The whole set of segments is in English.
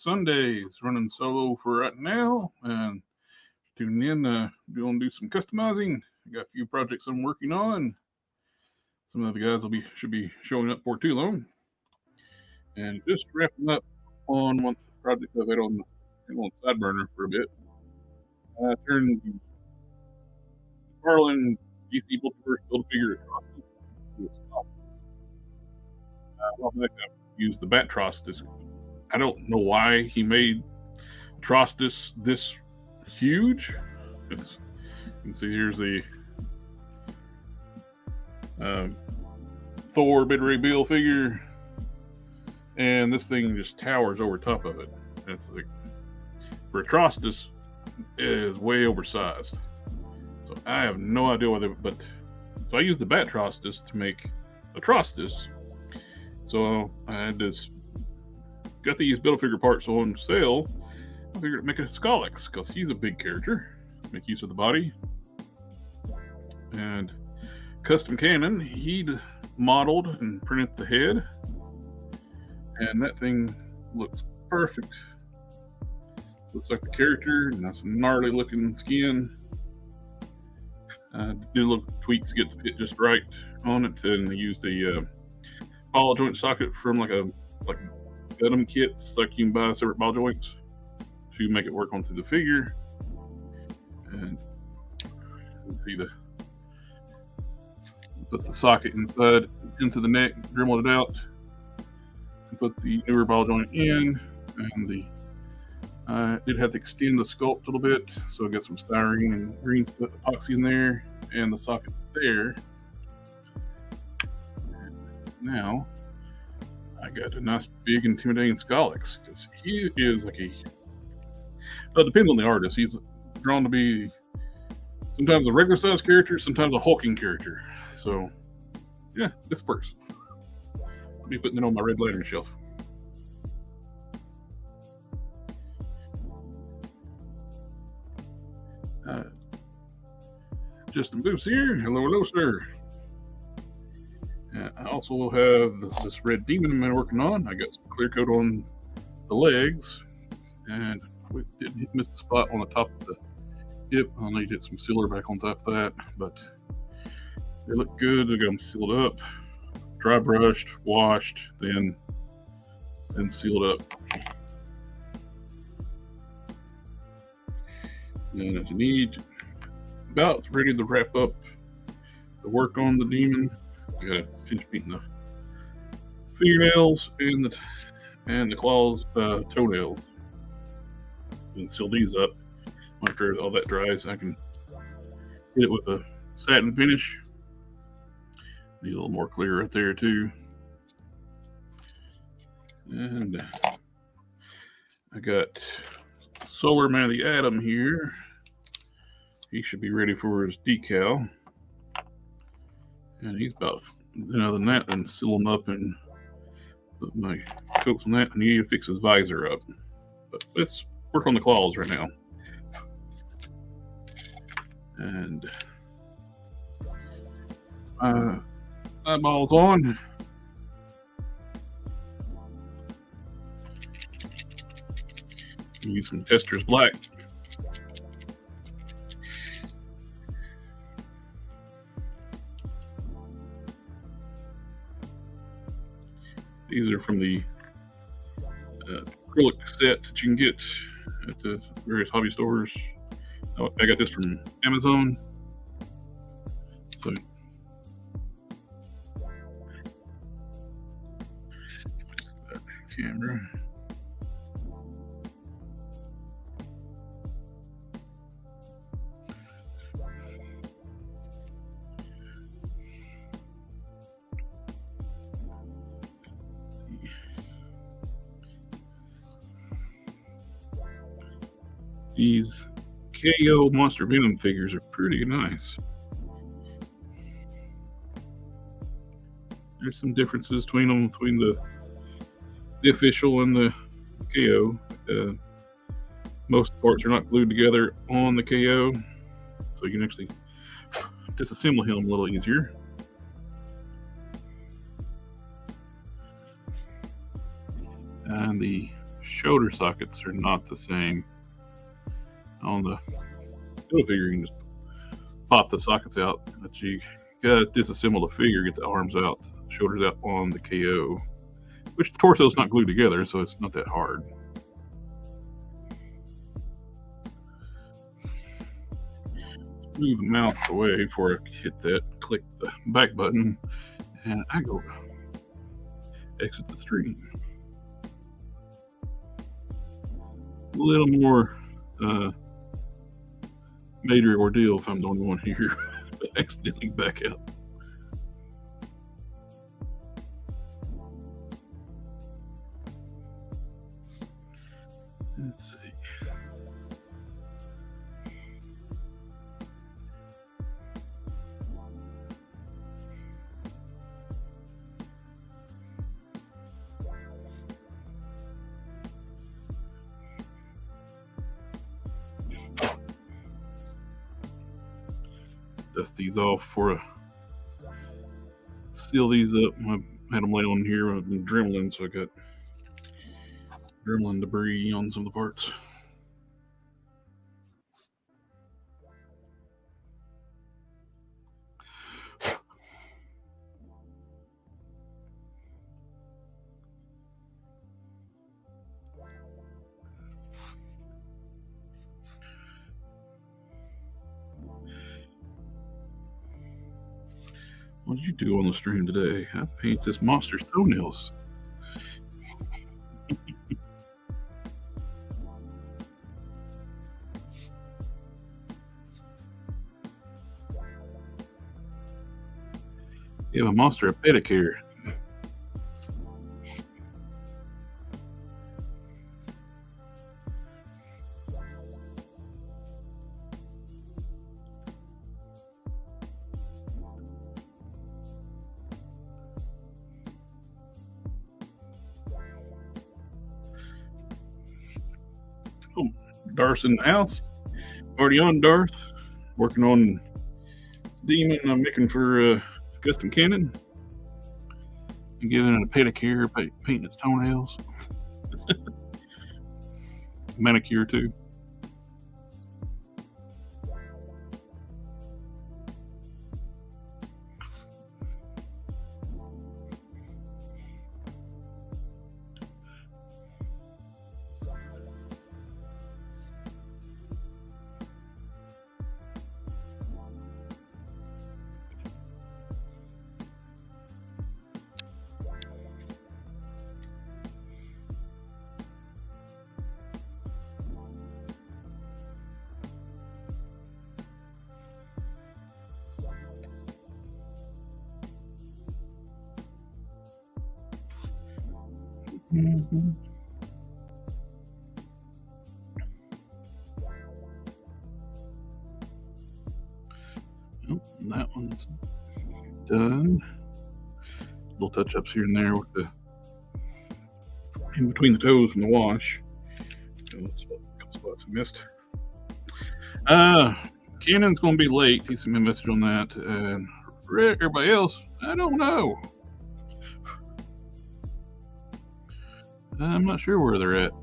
Sunday. It's running solo for right now, and tuning in. Going to do some customizing. I got a few projects I'm working on. Some of the guys should be showing up for too long. And just wrapping up on one project I've had on side burner for a bit. I turned the Marlin DC Multiverse Build-A-Figure Apoxie to a Sculpt. Well, I used the bat Trostis. I don't know why he made Trostis this huge. You can see here's the Thor Bid-Ray Bill figure, and this thing just towers over top of it. It's like, for a Trostis, it is way oversized. So I have no idea why so I used the bat Trostis to make a Trostis. So I just got these Build-A-Figure parts on sale. I figured I'd make it a Sculpt because he's a big character. Make use of the body. And Custom Cannon, he'd modeled and printed the head. And that thing looks perfect. Looks like the character, and that's a gnarly looking skin. Do little tweaks to get the fit just right on it, and I used the ball joint socket from like Gundam kits, like you can buy separate ball joints to make it work onto the figure. And you can see put the socket inside into the neck, dremel it out, and put the newer ball joint in, and did have to extend the sculpt a little bit, so I got some styrene and green epoxy in there, and the socket there. And now I got a nice big intimidating Sculpt, because he is like well, it depends on the artist. He's drawn to be sometimes a regular size character, sometimes a hulking character. So yeah, this works. I'll be putting it on my red lettering shelf. Justin Booth's here. Hello, sir. I also have this red demon I'm working on. I got some clear coat on the legs, and we did miss the spot on the top of the hip. I'll need to get some sealer back on top of that, but they look good. I got them sealed up, dry brushed, washed, then sealed up. And if you need, about ready to wrap up the work on the demon. I gotta finish painting the fingernails and the claws, toenails, and seal these up. After all that dries, I can hit it with a satin finish. Need a little more clear right there too. And I got Sawyer Man of the Atom here. He should be ready for his decal. And he's about than that, and seal him up and put my coats on that. I need to fix his visor up. But let's work on the claws right now. And eyeballs on. Use some Tester's Black. These are from the acrylic sets that you can get at the various hobby stores. I got this from Amazon. So that camera. These KO Monster Venom figures are pretty nice. There's some differences between them, between the official and the KO. Most parts are not glued together on the KO, so you can actually disassemble him a little easier. And the shoulder sockets are not the same. On the go figure, you can just pop the sockets out, but you gotta disassemble the figure, get the arms out, shoulders out on the KO, which the torso is not glued together, so it's not that hard. Move the mouse away before I hit that, click the back button, and I go exit the stream. A little more major ordeal if I'm the only one here accidentally back out. Let's see. Dust these off for seal these up. I had them lay on here. I've been dremeling, so I got dremeling debris on some of the parts. What did you do on the stream today? I paint this monster's toenails. Give a monster a pedicure. Oh, Darth's in the house. Already on Darth. Working on Demon I'm making for custom cannon. I'm giving it a pedicure, painting its toenails. Manicure too. Mm-hmm. Oh, that one's done. Little touch-ups here and there with the in between the toes from the wash. A couple spots I missed. Cannon's going to be late. He sent me a message on that. And Rick, everybody else, I don't know. I'm not sure where they're at.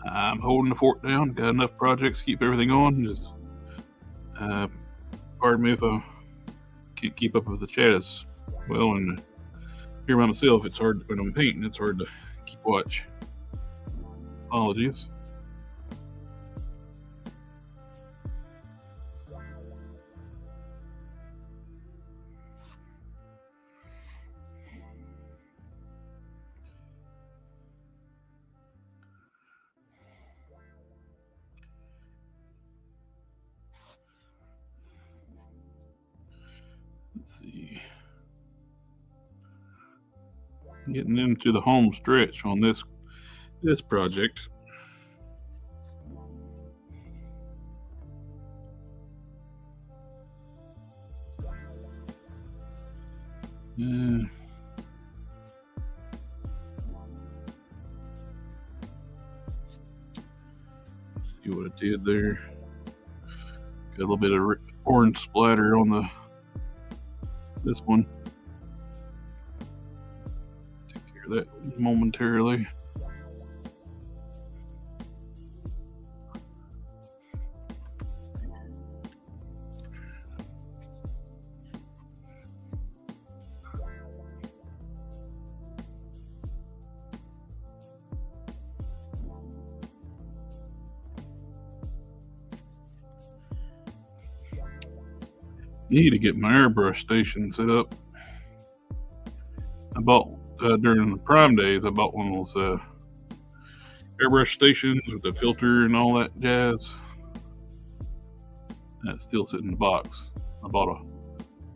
I'm holding the fort down. Got enough projects to keep everything on. Just pardon me if I can't keep up with the chat as well. And here by myself, it's hard when I'm painting. It's hard to keep watch. Apologies. Let's see. Getting into the home stretch on this project. Let's see what it did there. Got a little bit of orange splatter on the this one. Take care of that momentarily. Need to get my airbrush station set up. I bought during the Prime days. I bought one of those airbrush stations with the filter and all that jazz. That's still sitting in the box. I bought a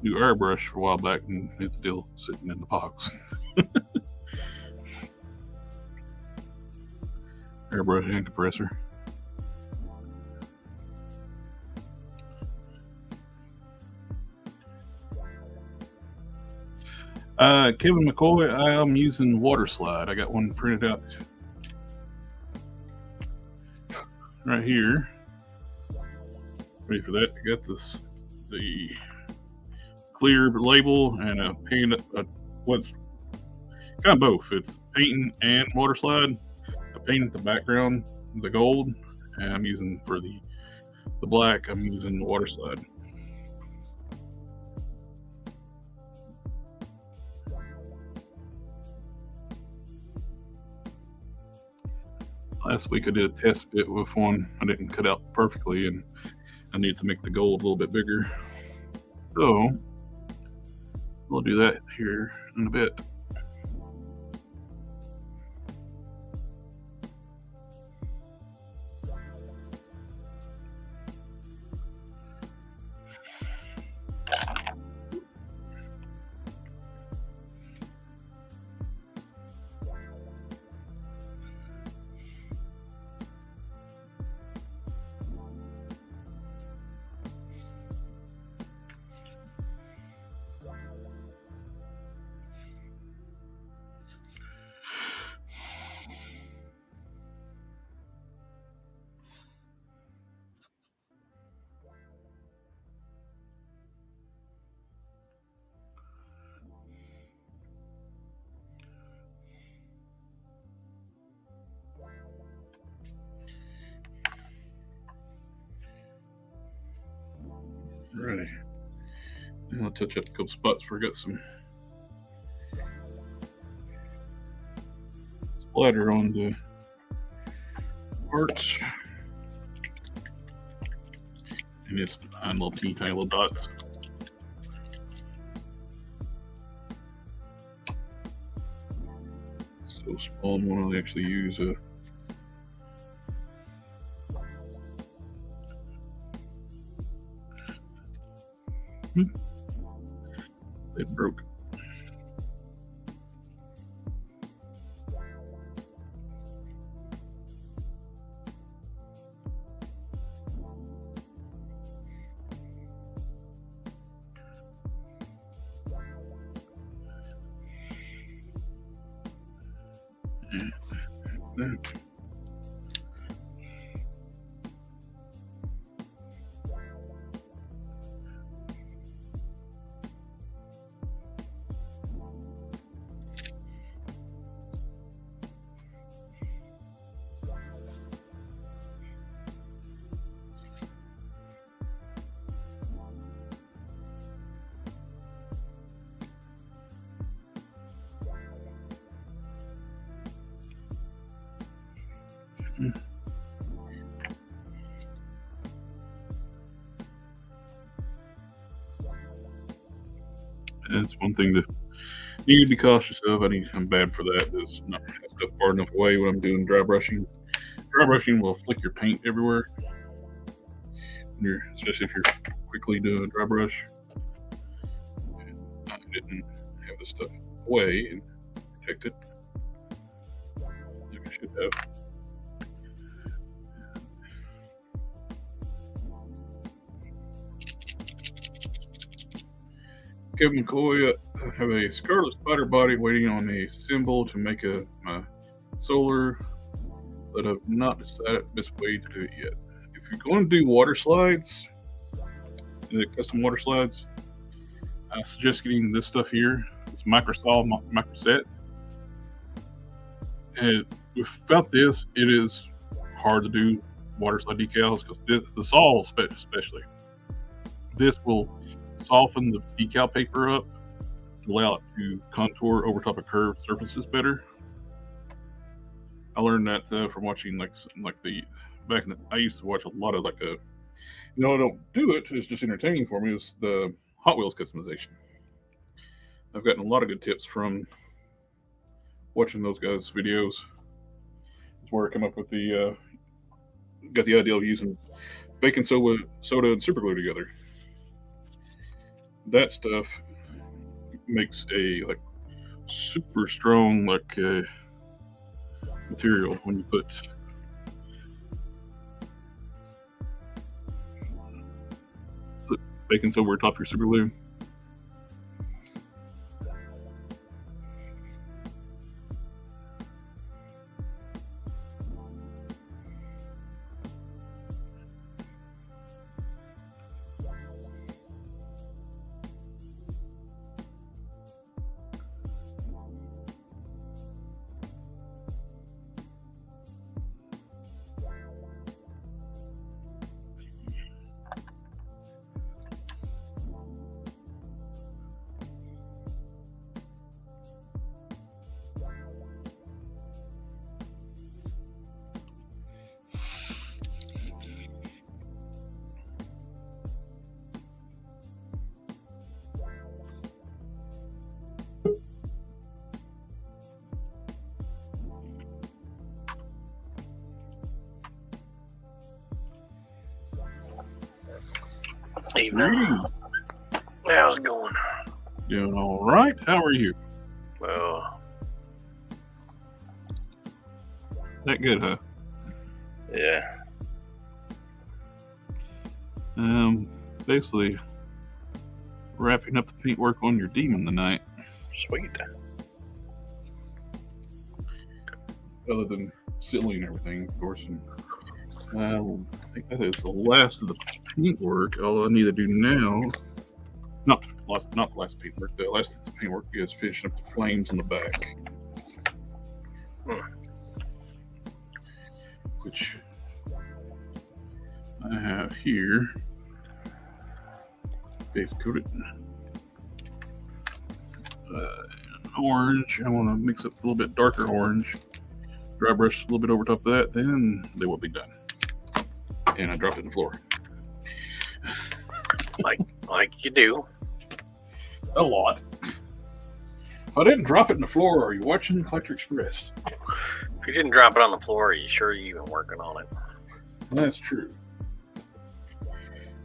new airbrush for a while back, and it's still sitting in the box. Airbrush and compressor. Kevin McCoy, I am using water slide. I got one printed out right here. Ready for that? I got the clear label and a paint. What's kind of both? It's painting and water slide. I painted the background the gold, and I'm using for the black. I'm using the water slide. Last week I did a test fit with one. I didn't cut out perfectly, and I need to make the gold a little bit bigger. So we'll do that here in a bit. Alrighty. And I'll touch up a couple spots where I got some splatter on the parts. And it's on little teeny tiny little dots. So small, I'm going to actually use a it broke. That. That's one thing that you need to be cautious of. I'm bad for that. Is not have stuff far enough away when I'm doing dry brushing. Dry brushing will flick your paint everywhere. Especially if you're quickly doing a dry brush. I didn't have the stuff away and protect it like I should have. Kevin McCoy, I have a Scarlet Spider body waiting on a symbol to make my solar, but I've not decided the best way to do it yet. If you're going to do water slides, the custom water slides, I suggest getting this stuff here. It's microset. And without this, it is hard to do water slide decals because the saw, especially, this will soften the decal paper up to allow it to contour over top of curved surfaces better. I learned that from watching I used to watch a lot of I don't do it. It's just entertaining for me. It's the Hot Wheels customization. I've gotten a lot of good tips from watching those guys' videos. It's where I come up with got the idea of using baking soda and super glue together. That stuff makes a super strong material when you put baking soda over top of your super glue. Evening. How's it going? Doing all right. How are you? Well, that good, huh? Yeah. Basically wrapping up the paintwork on your demon tonight. Sweet. Other than sealing and everything, of course. And I think that is the last of the paintwork. All I need to do now, not the last paintwork. The last of the paintwork is finishing up the flames on the back, which I have here. Base coated orange. I want to mix up a little bit darker orange. Dry brush a little bit over top of that, then they will be done. And I dropped it on the floor. Like you do. A lot. If I didn't drop it on the floor, are you watching Collector Express? If you didn't drop it on the floor, are you sure you've been working on it? That's true.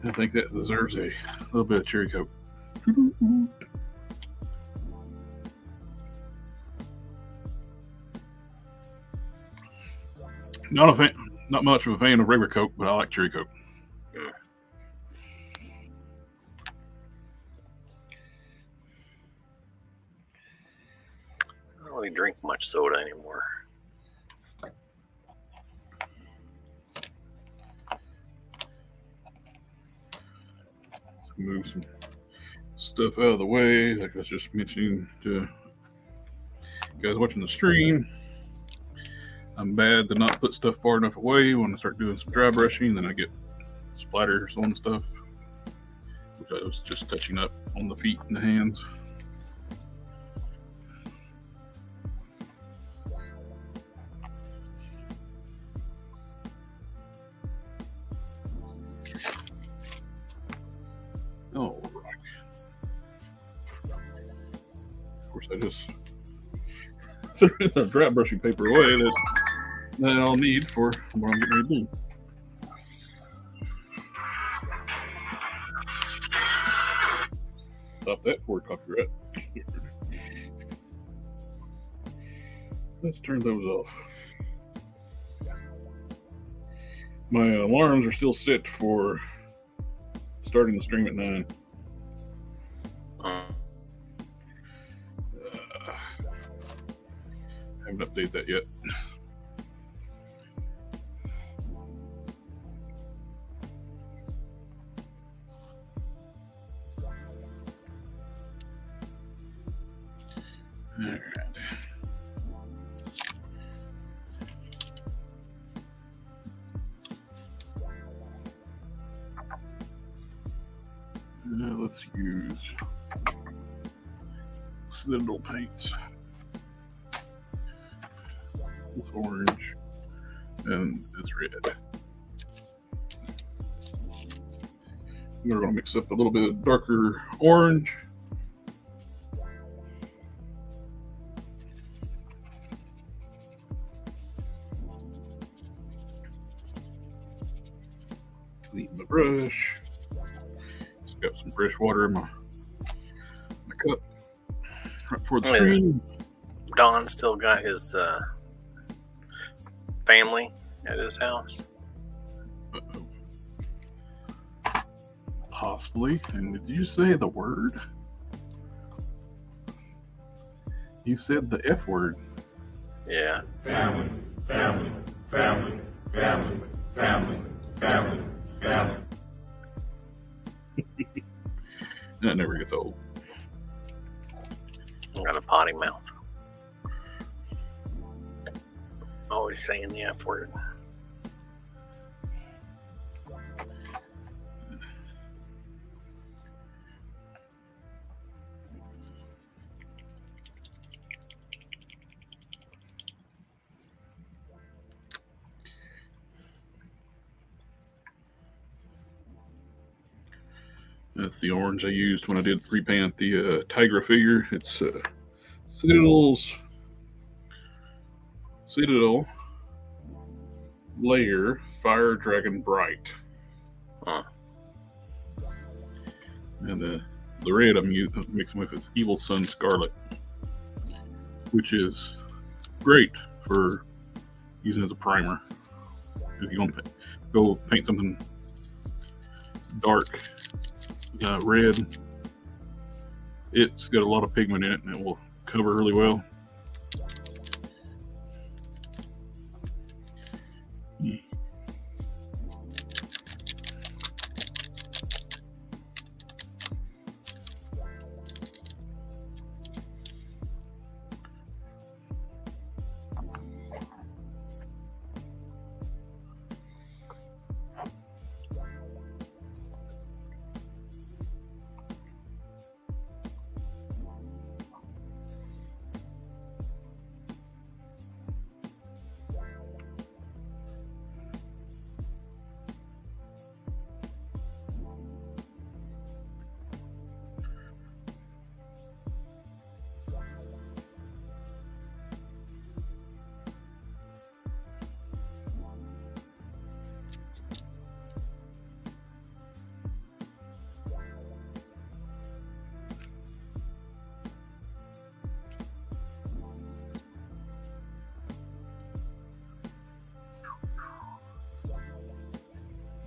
I think that deserves a little bit of cherry coat. Not much of a fan of regular coat, but I like cherry coat. I don't really drink much soda anymore. Let's move some stuff out of the way, like I was just mentioning to you guys watching the stream. I'm bad to not put stuff far enough away when I start doing some dry brushing, then I get splatters on stuff, which I was just touching up on the feet and the hands. All right. Of course, I just threw the dry brushing paper away that I'll need for what I'm getting ready to do. Stop that before copyright. Let's turn those off. My alarms are still set for starting the stream at 9. Haven't updated that yet. Let's use Citadel paints. This orange and this red. We're going to mix up a little bit of darker orange. Clean my brush. Just got some fresh water in my cup right before the stream. Don still got his family at his house. Uh-oh. Possibly. And did you say the word? You said the F word. Yeah. Family, family, family, family, family, family, family. That never gets old. Got a potty mouth. Always saying the F word. That's the orange I used when I did repaint the Tigra figure. It's Citadel Layer Fire Dragon Bright. Huh. And the red I'm mixing with is Evil Sun Scarlet, which is great for using as a primer. If you want to go paint something dark red, it's got a lot of pigment in it and it will cover really well.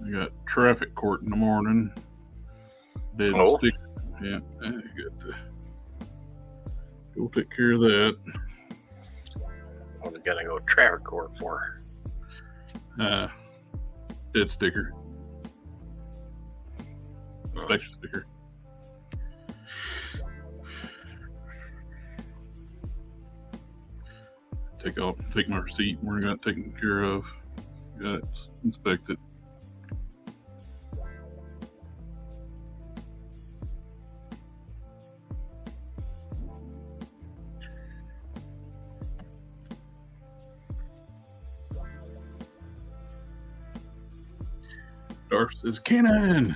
I got traffic court in the morning. Dead stick. Yeah, I got to go take care of that. What are we gonna go traffic court for? Dead sticker. Special sticker. Take my receipt. We're got it taken care of. Got it inspected. Darth says, "Cannon."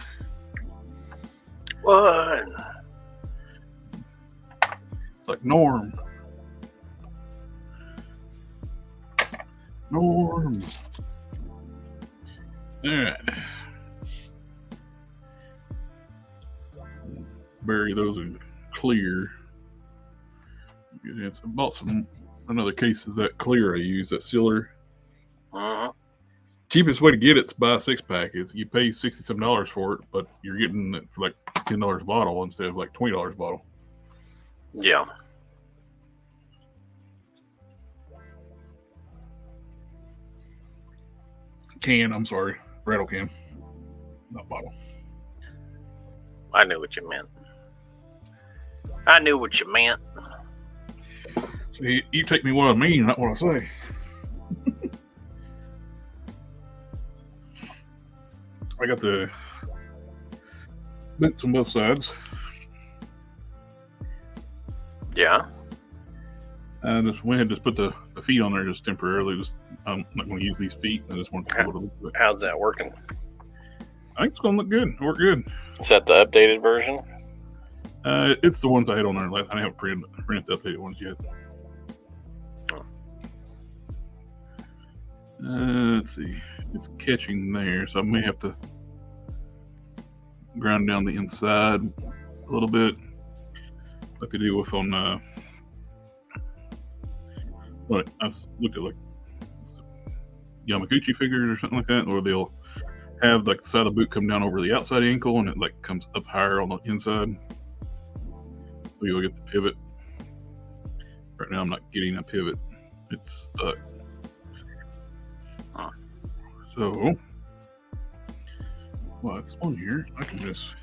What? It's like Norm. Norm. All right. Bury those in clear. I bought another case of that clear I use, that sealer. Uh-huh. Cheapest way to get it's buy a 6-pack. You pay $67 for it, but you're getting it for like $10 a bottle instead of like $20 a bottle. Yeah. Can, I'm sorry. Rattle can. Not bottle. I knew what you meant. I knew what you meant. So you take me what I mean, not what I say. I got the boots on both sides. Yeah. I just went ahead and just put the feet on there just temporarily. I'm not going to use these feet. I just want to be able to look at it. How's that working? I think it's going to look good. Work good. Is that the updated version? It's the ones I had on there last. I haven't printed the updated ones yet. Let's see. It's catching there, so I may have to grind down the inside a little bit, like they do with on what I've looked at, like Yamaguchi figures or something like that, or they'll have like the side of the boot come down over the outside ankle and it like comes up higher on the inside. So you'll get the pivot. Right now I'm not getting a pivot. It's stuck. So, well, it's on here. I can just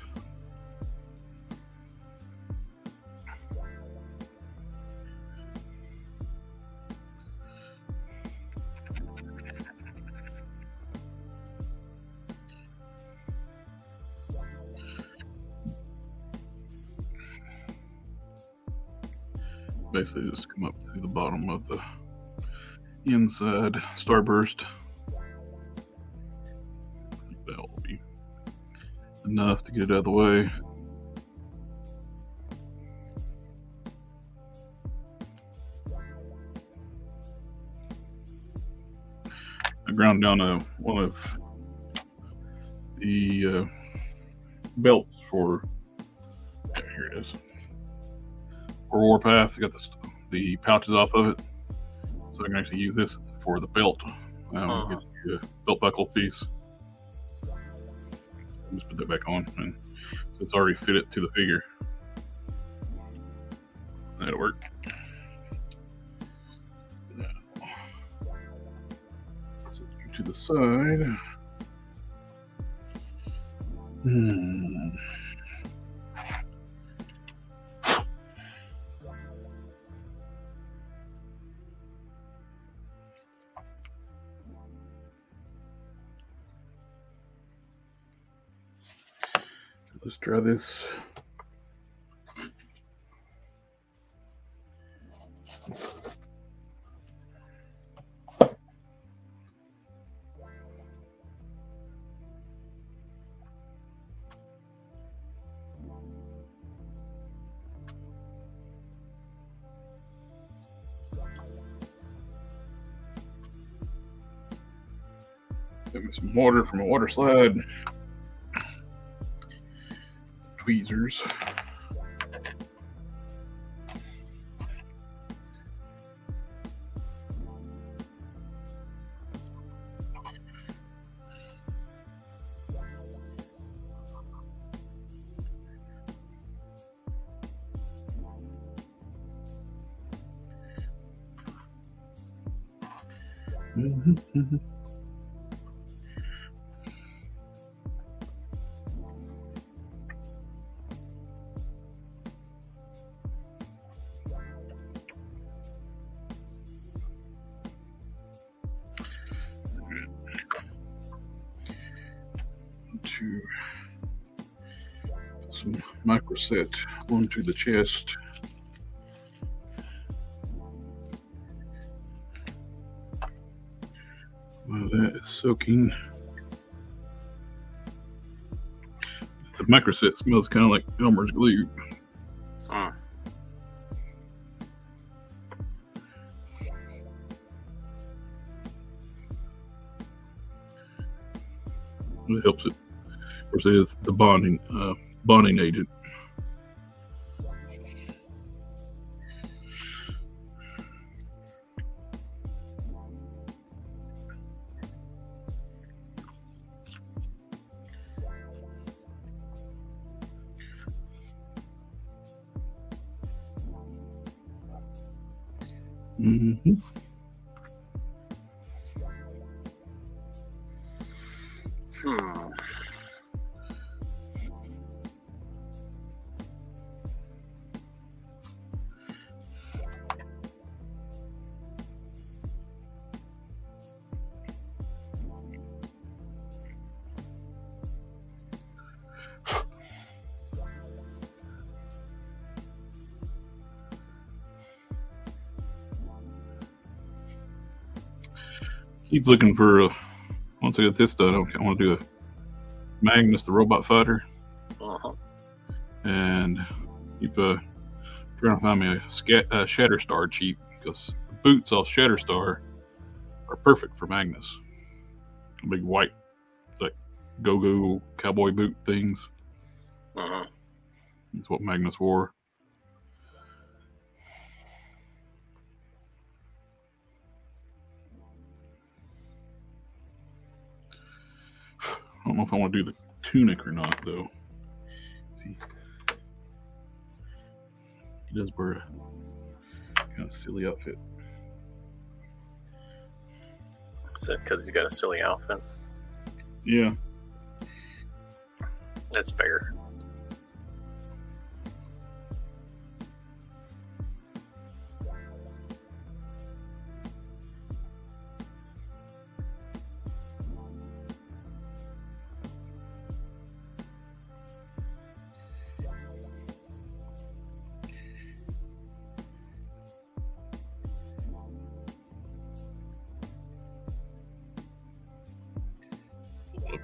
basically just come up through the bottom of the inside starburst. That will be enough to get it out of the way. I ground down one of the belts for, here it is, for Warpath. I got the pouches off of it, so I can actually use this for the belt. Get the belt buckle piece. Just put that back on, and so it's already fitted to the figure. That'll work. Now, set you to the side. Let's try this. Give me some water from a water slide. Tweezers. To put some microset onto the chest. While that is soaking, the microset smells kind of like Elmer's glue. It helps it. Of course, it is the bonding agent. Keep looking for once I get this done, I want to do a Magnus the robot fighter. And keep trying to find me a Shatterstar cheap, because the boots off Shatterstar are perfect for Magnus. Big white, like go-go cowboy boot things. That's what Magnus wore. I don't know if I want to do the tunic or not, though. See, he does wear a kind of silly outfit. Is that because he's got a silly outfit? Yeah. That's fair.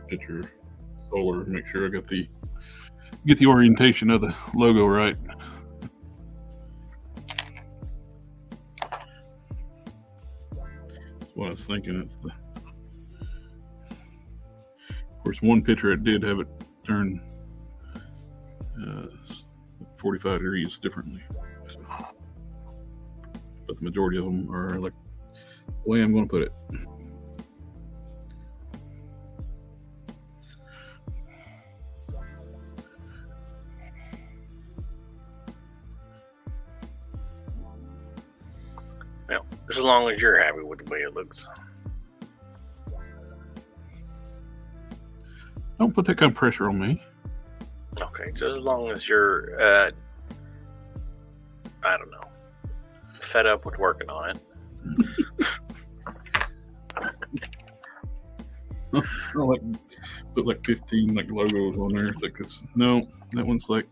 Picture Sawyer, make sure I get the orientation of the logo right. That's what I was thinking. It's the, of course, one picture I did have it turn 45 degrees differently, so, but the majority of them are like the way I'm going to put it. As long as you're happy with the way it looks. Don't put that kind of pressure on me. Okay, just as long as you're, I don't know, fed up with working on it. I'll put like 15 like logos on there. Because no, that one's like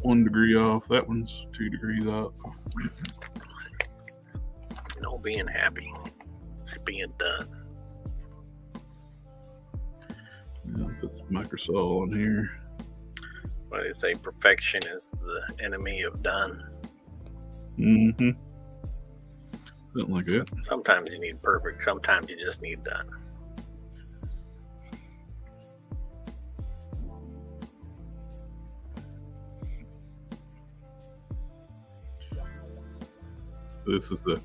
1 degree off. That one's 2 degrees off. No being happy. It's being done. Yeah, put some Microsoft on here. What do they say? Perfection is the enemy of done. Mm-hmm. Something like that. Sometimes you need perfect. Sometimes you just need done. This is the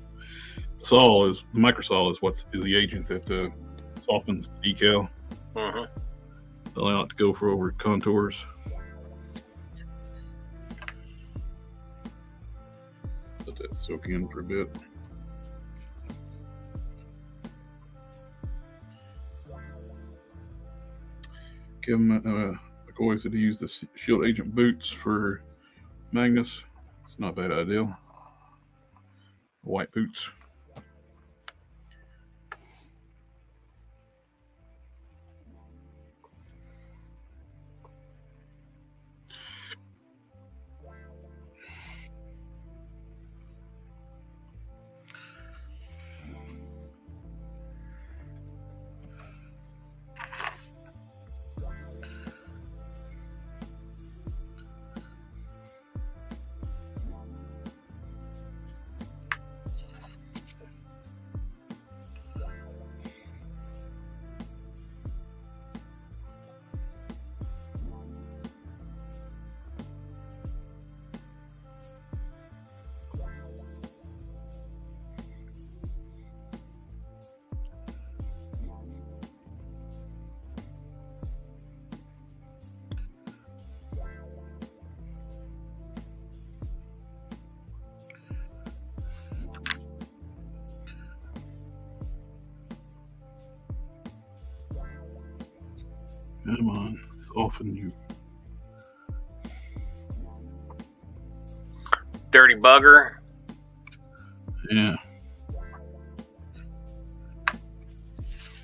saw is the microsaw is the agent that softens the decal. Allow it to go for over contours. Let that soak in for a bit. Kevin, like always, said to use the Shield Agent boots for Magnus. It's not a bad idea. White boots. Come on, soften you. Dirty bugger. Yeah.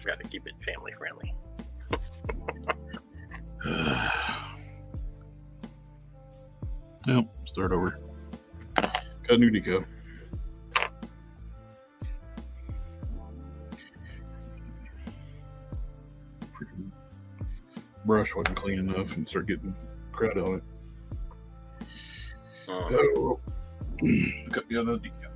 Got to keep it family friendly. Yep, start over. Cut a new decal. brush wasn't clean enough and started getting crud on it. Oh. So, cut the other decal.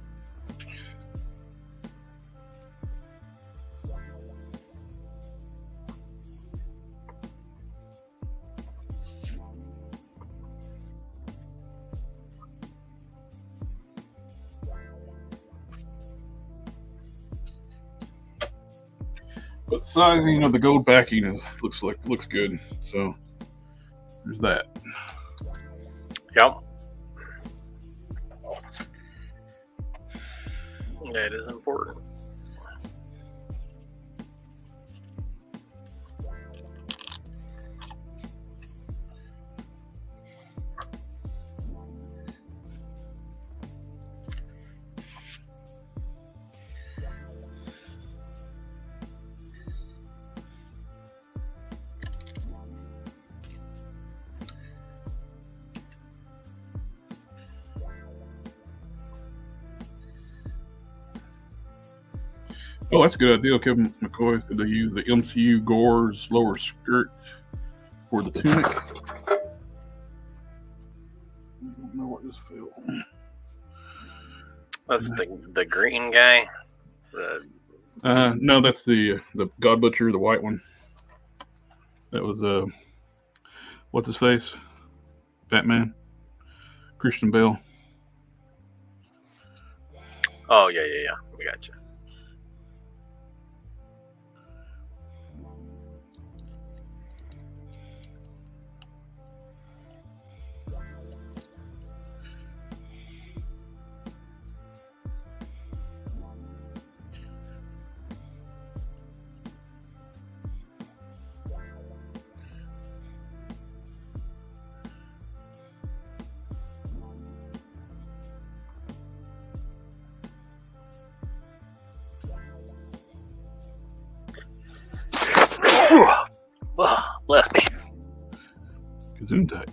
But the sizing of the gold backing looks good. So there's that. Yep. That is important. Oh, that's a good idea. Kevin McCoy said they use the MCU Gore's lower skirt for the tunic. I don't know what this felt. That's the green guy. No, that's the God Butcher, the white one. That was what's his face? Batman, Christian Bale. Oh yeah. We got you. Bless me. Gesundheit.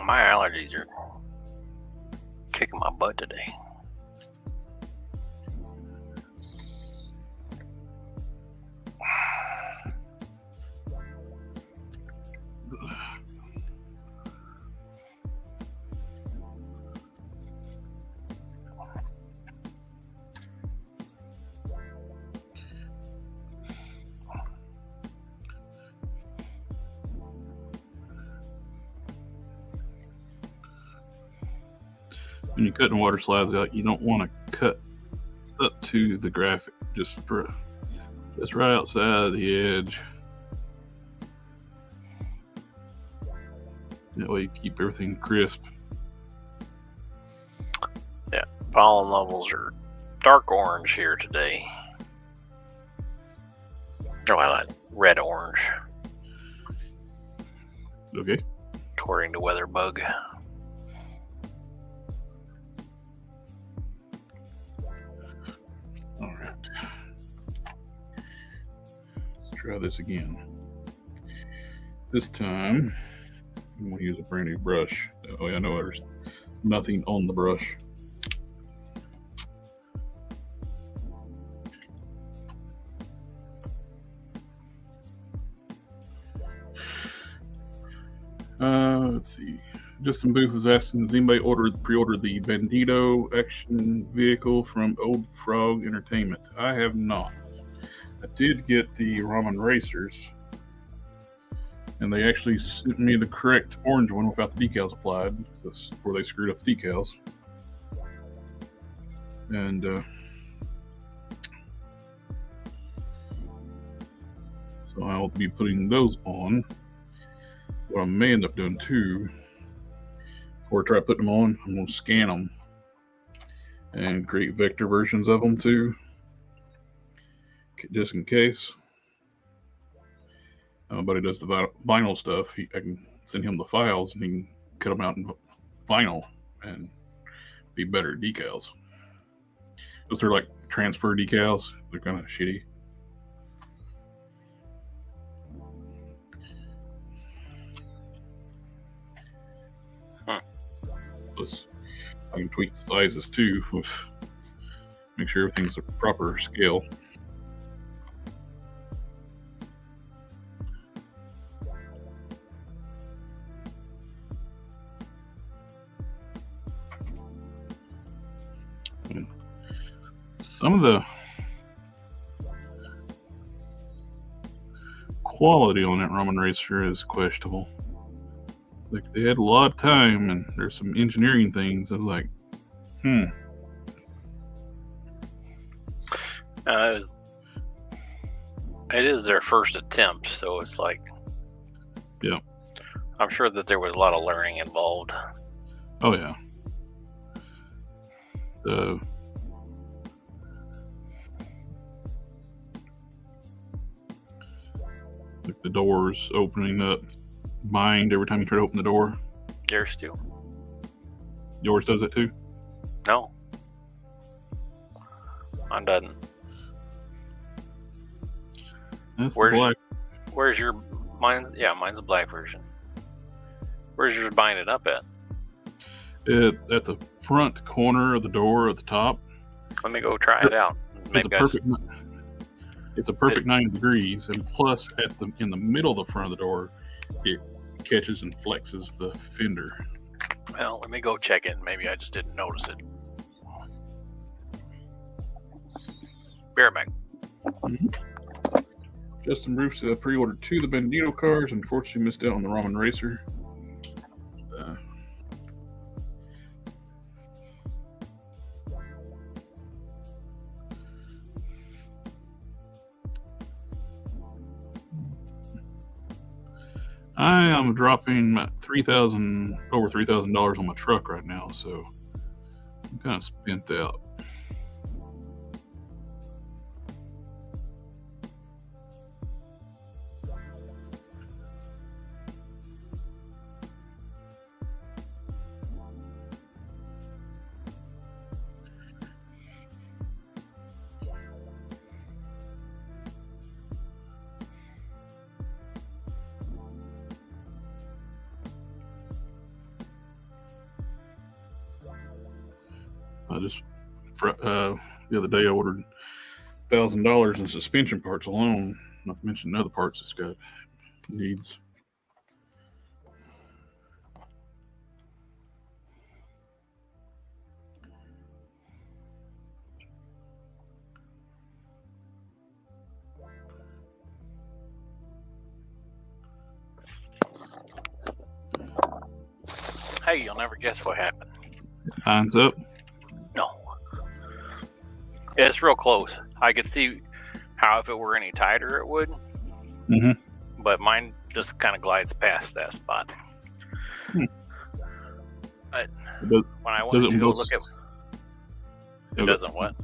My allergies are kicking my butt today. When you're cutting water slides out, you don't want to cut up to the graphic, just right outside the edge. That way you keep everything crisp. Yeah, pollen levels are dark orange here today. Oh, I like red orange. Okay. According to WeatherBug. All right. Let's try this again. This time, I'm going to use a brand new brush. That way I know there's nothing on the brush. Let's see. Justin Booth was asking, has anybody pre-ordered the Bandito action vehicle from Old Frog Entertainment? I have not. I did get the Ramen Racers, and they actually sent me the correct orange one without the decals applied, before they screwed up the decals. And so I'll be putting those on. What I may end up doing too, before I try putting them on, I'm going to scan them and create vector versions of them too, just in case. But he does the vinyl stuff. I can send him the files and he can cut them out in vinyl and be better decals. Those are like transfer decals. They're kind of shitty. I can tweak the sizes too, make sure everything's a proper scale. some of the quality on that Ramen Racer is questionable. Like, they had a lot of time, and there's some engineering things. I was like, It is their first attempt, so it's like, yeah. I'm sure that there was a lot of learning involved. Oh yeah. Like the doors opening up, bind every time you try to open the door. Yours too. Yours does it too? No. Mine doesn't. That's the black. Where's your mine? Yeah, mine's a black version. Where's yours binding up at? At the front corner of the door at the top. Let me go try it out. It's a perfect 90 degrees, and plus in the middle of the front of the door, it catches and flexes the fender. Well, let me go check it. Maybe I just didn't notice it. Be right back. Mm-hmm. Justin Bruce pre-ordered 2 of the Bandito cars. Unfortunately, missed out on the Ramen Racer. I am dropping over $3,000 on my truck right now, so I'm kind of spent out. The other day I ordered $1,000 in suspension parts alone, not to mention other parts it's got needs. Hey, you'll never guess what happened. Lines up. No. It's real close. I could see how if it were any tighter it would. Mm-hmm. But mine just kind of glides past that spot. But when I went to go look at it, doesn't what?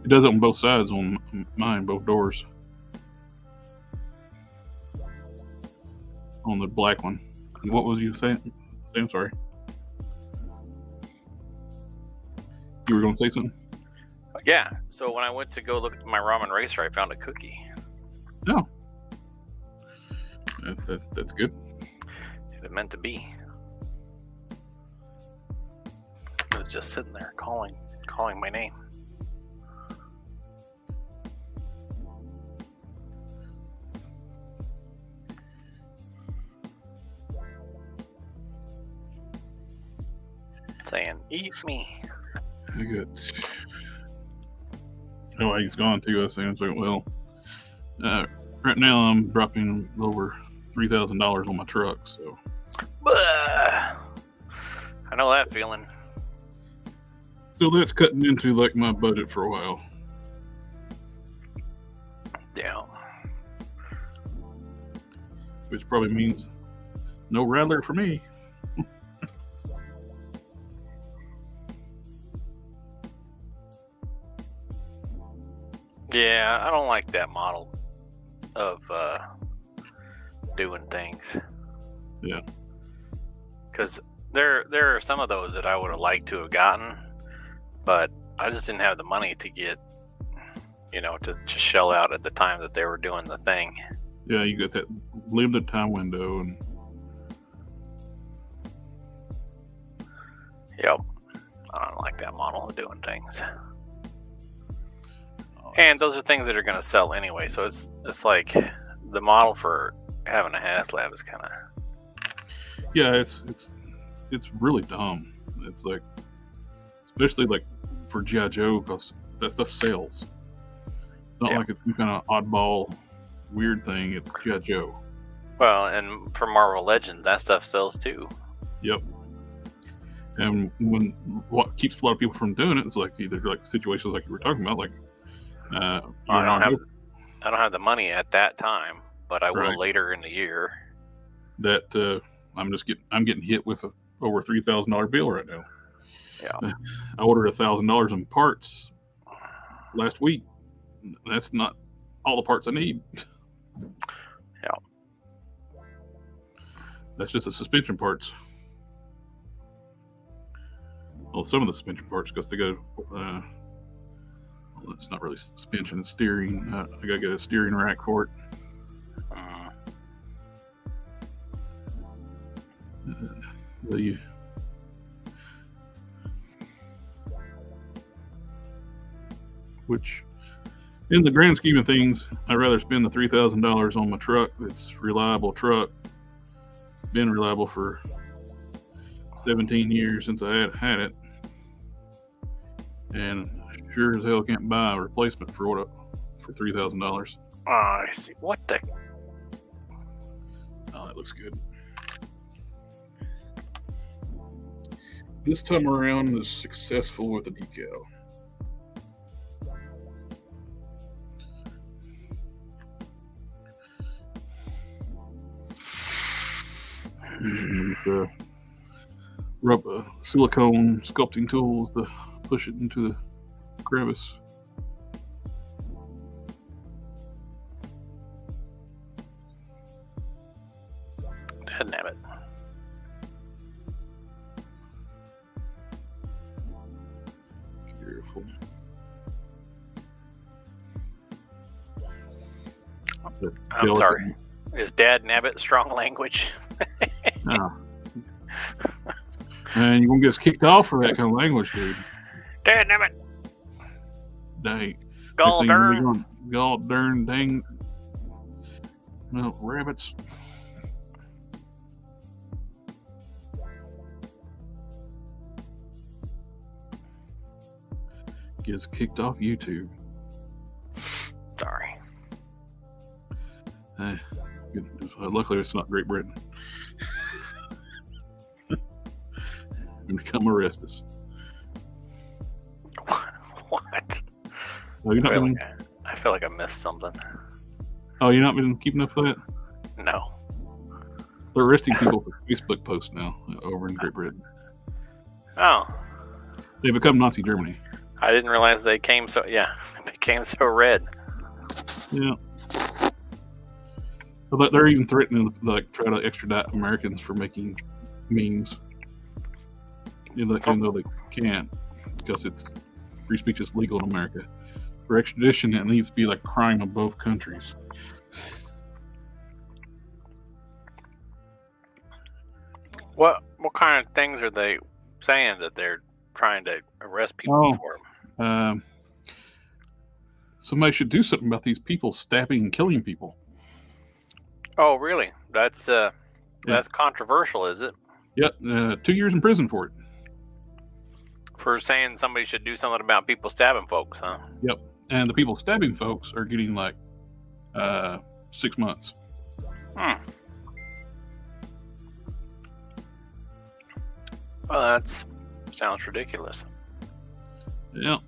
It does it on both sides on mine, both doors. On the black one. What was you saying? I'm sorry. You were going to say something? Yeah. So when I went to go look at my Ramen Racer, I found a cookie. Oh. That's good. It meant to be. It was just sitting there calling my name. Saying, eat me. I got. Oh, he's gone too. I was like, well, right now I'm dropping over $3,000 on my truck. So. I know that feeling. So that's cutting into like my budget for a while. Yeah. Which probably means no Rattler for me. Yeah, I don't like that model of doing things. Yeah. Because there are some of those that I would have liked to have gotten, but I just didn't have the money to get, to shell out at the time that they were doing the thing. Yeah, you got that limited time window. And yep. I don't like that model of doing things. And those are things that are going to sell anyway, so it's like the model for having a HasLab is kind of... Yeah, it's really dumb. It's like, especially like for G.I. Joe, because that stuff sells. It's not like it's some kind of oddball weird thing. It's G.I. Joe. Well, and for Marvel Legends, that stuff sells too. Yep. And what keeps a lot of people from doing it is like either like situations like you were talking about, like I don't have the money at that time, but I will later in the year. That I'm getting hit with a over $3,000 bill right now. Yeah. I ordered $1,000 in parts last week. That's not all the parts I need. Yeah. That's just the suspension parts. Well, some of the suspension parts, because they go. Well, it's not really suspension; it's steering. I gotta get a steering rack for it. Which, in the grand scheme of things, I'd rather spend the $3,000 on my truck. It's a reliable truck. Been reliable for 17 years since I had it, and sure as hell can't buy a replacement for $3,000. I see. What the? Oh, that looks good. This time around is successful with the decal. Using the rubber silicone sculpting tools to push it into the crevice. Dad-nabbit. Careful. I'm sorry. Is dad-nabbit strong language? No. And you're gonna get us kicked off for that kind of language, dude. Dad-nabbit. Dang. Gall darn. Gall darn dang. No, rabbits. Get us kicked off YouTube. Sorry. Luckily, it's not Great Britain. Gonna come arrest us. What? Oh, you're not I feel like I missed something. Oh, you're not been keeping up with that? No. They're arresting people for Facebook posts now over in Great Britain. Oh. They become Nazi Germany. I didn't realize they became so red. Yeah. But they're even threatening to try to extradite Americans for making memes. Even though they can't, because free speech is legal in America. For extradition, it needs to be like a crime of both countries. What kind of things are they saying that they're trying to arrest people for? Somebody should do something about these people stabbing and killing people. Oh, really? That's controversial, is it? Yep. 2 years in prison for it. For saying somebody should do something about people stabbing folks, huh? Yep. And the people stabbing folks are getting 6 months. Well, that sounds ridiculous. Yeah.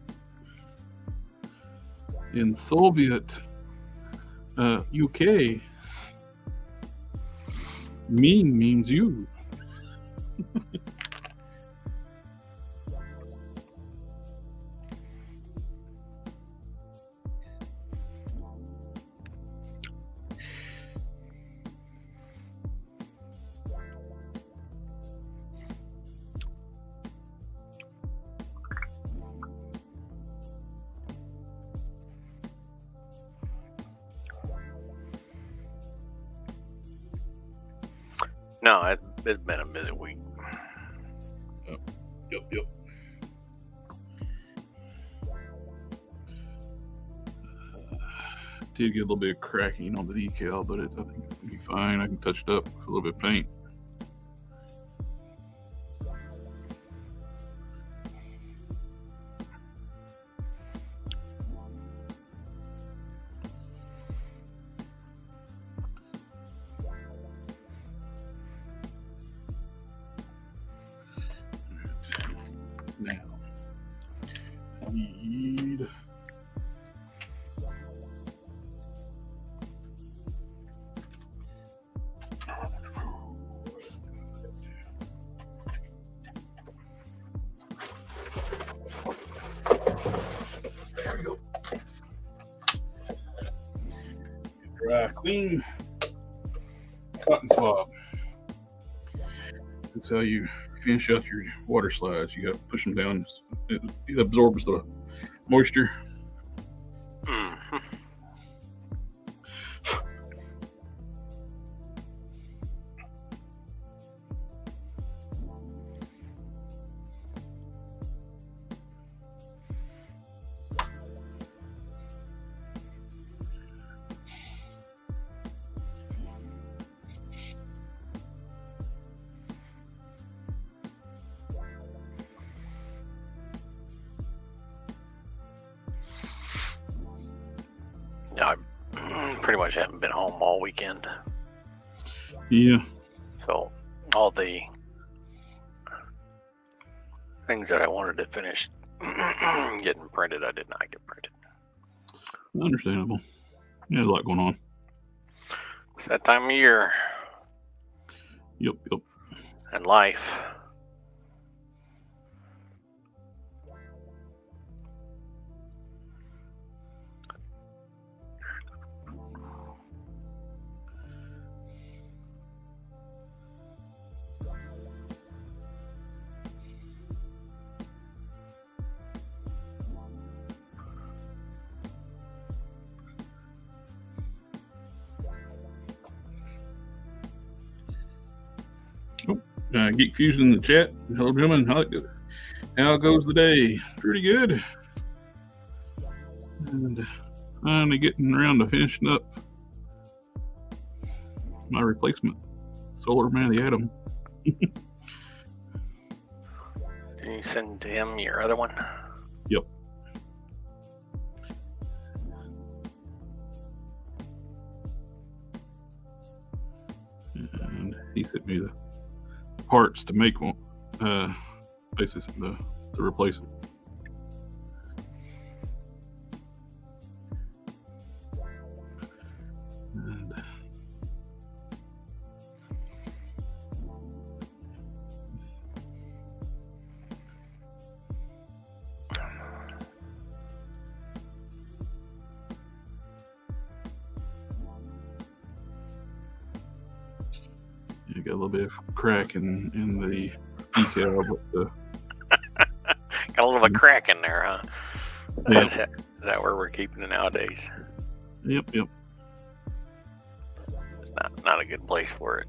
In Soviet UK, mean means you. No, it's been a busy week. Yep. Did get a little bit of cracking on the decal, but I think it's gonna be fine. I can touch it up with a little bit of paint. dry, clean cotton swab. That's how you finish out your water slides. You got to push them down. It absorbs the moisture. Mm-hmm. I pretty much haven't been home all weekend. Yeah. So all the things that I wanted to finish getting printed, I did not get printed. Understandable. Yeah, there's a lot going on. It's that time of year. Yep. And life. Geek Fusion in the chat. Hello, gentlemen. How goes the day? Pretty good. And finally getting around to finishing up my replacement Solar Man of the Atom. Can you send to him your other one? Yep. And he sent me the parts to make one, basically to replace it. And you got a little bit of crack in the detail, but got a little bit of crack in there, huh? Yeah. Is that where we're keeping it nowadays? Yep. It's not a good place for it.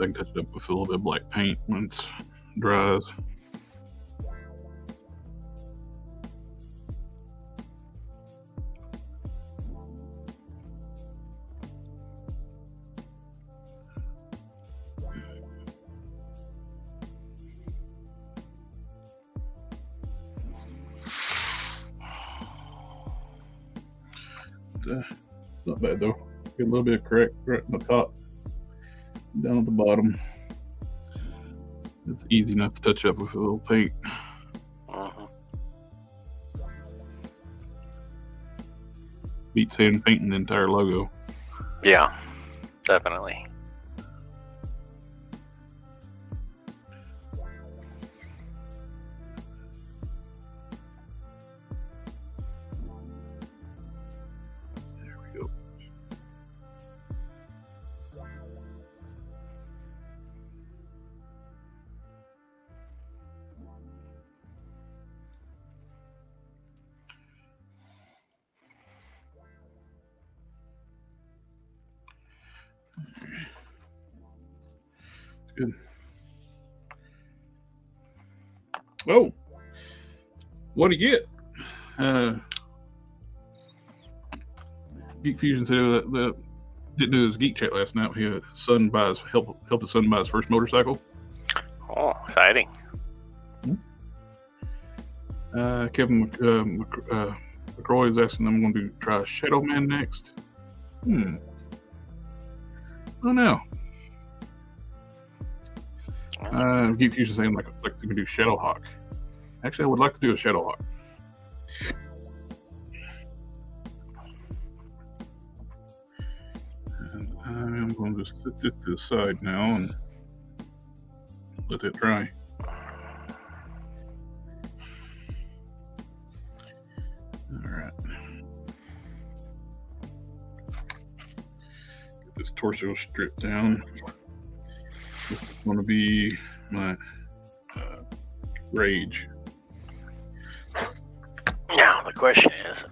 I can touch it up with a little bit of black paint when it dries. Not bad though. Get a little bit of crack right in the top, down at the bottom. It's easy enough to touch up with a little paint. Uh-huh. Beats hand painting the entire logo. Yeah, definitely. There we go. Good. Oh, what do you get? Geek Fusion said that didn't do his geek chat last night. He had helped his son buy his first motorcycle. Oh, exciting. Kevin McCroy is asking them, I'm going to try Shadow Man next. Oh no. Geek Fusion saying like they can do Shadow Hawk. Actually, I would like to do a Shadow Hawk. And I'm going to just put this to the side now and let it dry. right. Get this torso stripped down. This is going to be my rage. Now the question is,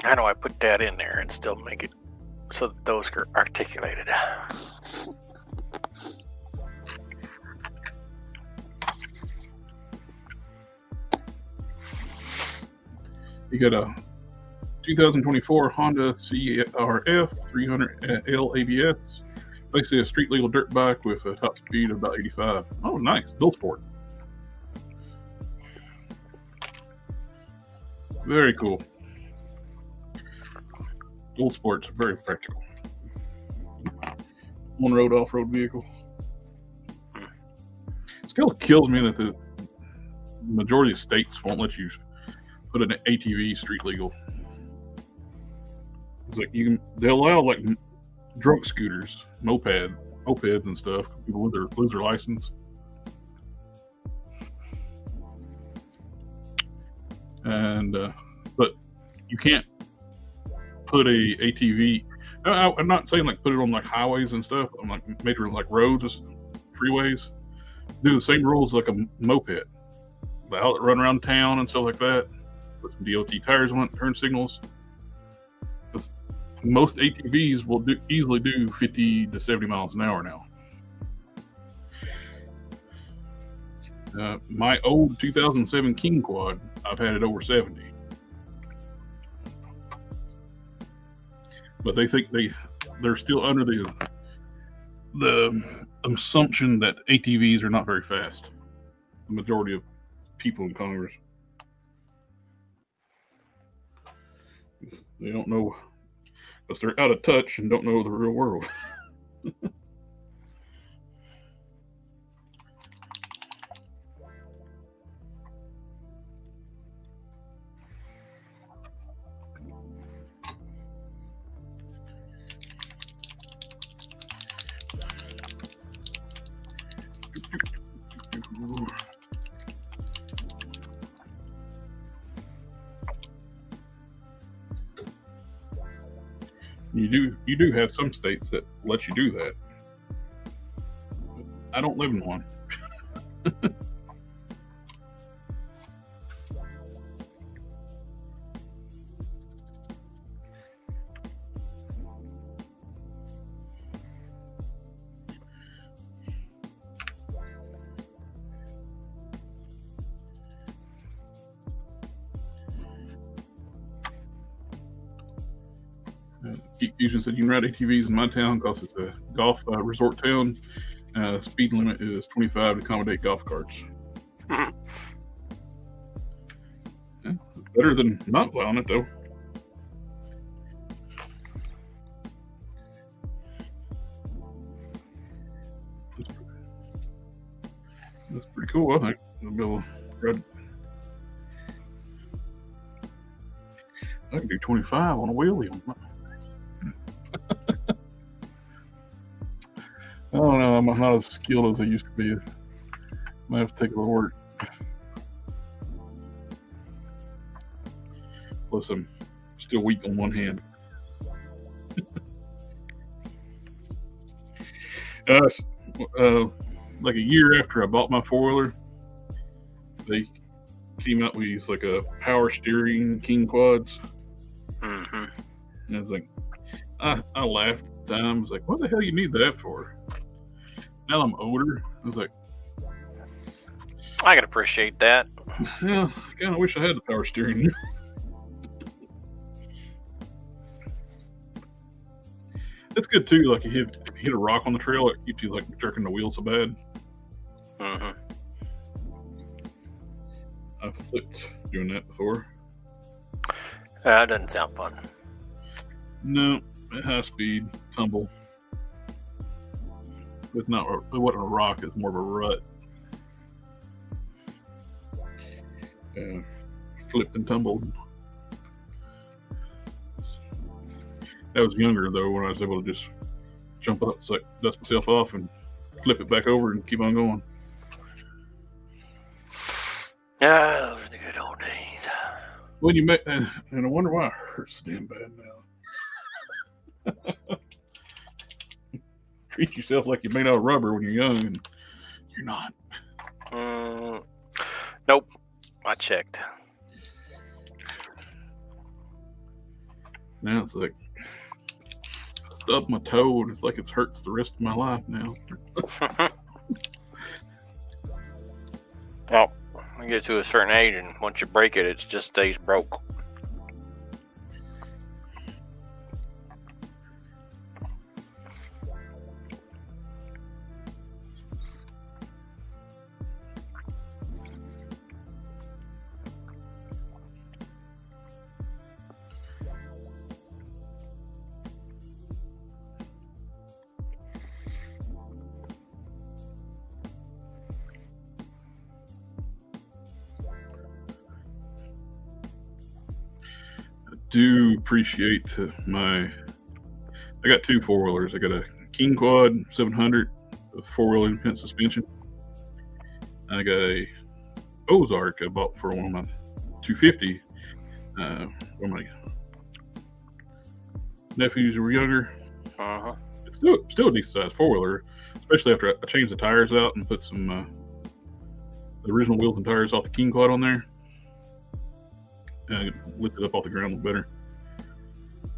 how do I put that in there and still make it so that those are articulated? You got a 2024 Honda CRF 300L ABS. Basically a street legal dirt bike with a top speed of about 85. Oh, nice. Dual sport. Very cool. Dual sports are very practical. On-road, off-road vehicle. Still kills me that the majority of states won't let you put an ATV street legal. It's like they'll allow like drunk scooters, mopeds and stuff. People lose their license. And but you can't put a ATV. I'm not saying like put it on like highways and stuff. On like major like roads, freeways. Do the same rules like a moped. They'll run around town and stuff like that. Put some DOT tires on it, turn signals. Most ATVs will easily do 50 to 70 miles an hour now. My old 2007 King Quad, I've had it over 70. But they think they're still under the assumption that ATVs are not very fast. The majority of people in Congress. They don't know, because they're out of touch and don't know the real world. You do have some states that let you do that. I don't live in one. GeekFusion said you can ride ATVs in my town because it's a golf resort town. Speed limit is 25 to accommodate golf carts. Yeah, better than not plowing it, though. That's pretty cool, I think. I'll be able to ride. I can do 25 on a wheelie. I don't know, I'm not as skilled as I used to be. I might have to take a little work. Plus, I'm still weak on one hand. Like a year after I bought my four-wheeler, they came out with these like a power steering King Quads. Mm-hmm. And I was like, I laughed at the time. I was like, what the hell you need that for? Now I'm older. I was like, I can appreciate that. Yeah, I kind of wish I had the power steering. It's good too. Like if you hit a rock on the trail, it keeps you like jerking the wheel so bad. Mm-hmm. I've flipped doing that before. That doesn't sound fun. No, at high speed tumble. It wasn't a rock. It's more of a rut. Flipped and tumbled. I was younger though when I was able to just jump up, dust myself off, and flip it back over and keep on going. Ah, those are the good old days. When you make, and I wonder why it hurts so damn bad now. Treat yourself like you're made out of rubber when you're young, and you're not. Nope. I checked. Now it's like I stubbed my toe, and it's like it hurts the rest of my life now. Well, you get to a certain age, and once you break it, it just stays broke. Do appreciate I got two four-wheelers. I got a King Quad 700 with four-wheel independent suspension. I got a Ozark I bought for one of my 250 when my nephews were younger. It's still a decent sized four-wheeler, especially after I changed the tires out and put some the original wheels and tires off the King Quad on there. It lifted up off the ground a little better,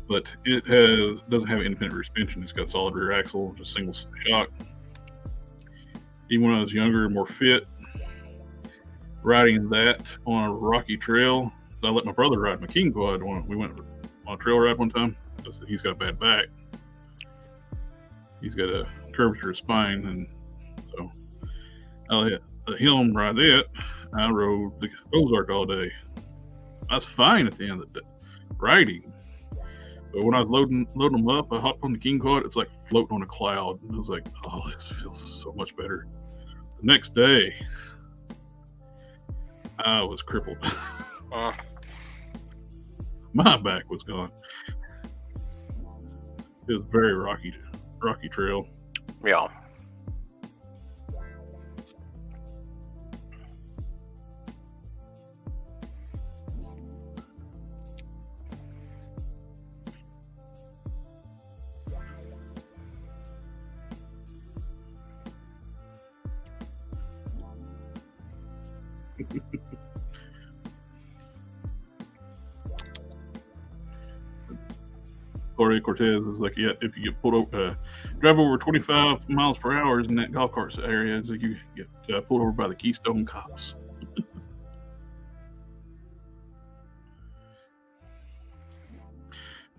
but it doesn't have independent suspension. It's got solid rear axle, just single shock. Even when I was younger, more fit, riding that on a rocky trail, so I let my brother ride my King Quad. We went on a trail ride one time. He's got a bad back. He's got a curvature of spine, and so I let him ride it. I rode the Ozark all day. I was fine at the end of the day, riding. But when I was loading them up, I hopped on the King Quad. It's like floating on a cloud. And I was like, oh, this feels so much better. The next day, I was crippled. My back was gone. It was very rocky trail. Yeah. Gloria Cortez is like, yeah, if you get pulled over, drive over 25 miles per hour in that golf cart area, it's like you get pulled over by the Keystone Cops.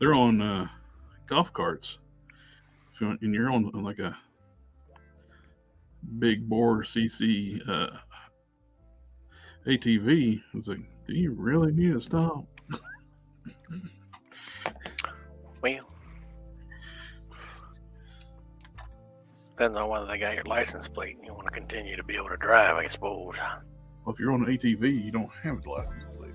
They're on golf carts, and you're on like a big bore CC ATV. It's like, do you really need to stop? Well, depends on whether they got your license plate and you want to continue to be able to drive, I suppose. Well, if you're on an ATV, you don't have the license plate.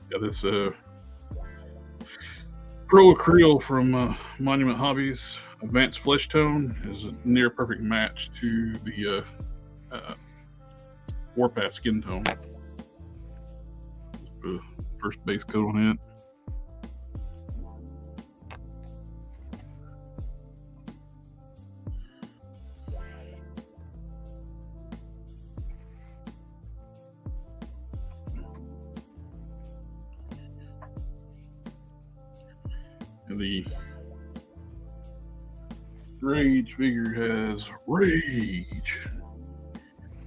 Yeah, this Pro Acryl from Monument Hobbies Advanced Flesh Tone is a near perfect match to the Warpath skin tone. First base coat on it. And the Rage figure has Rage.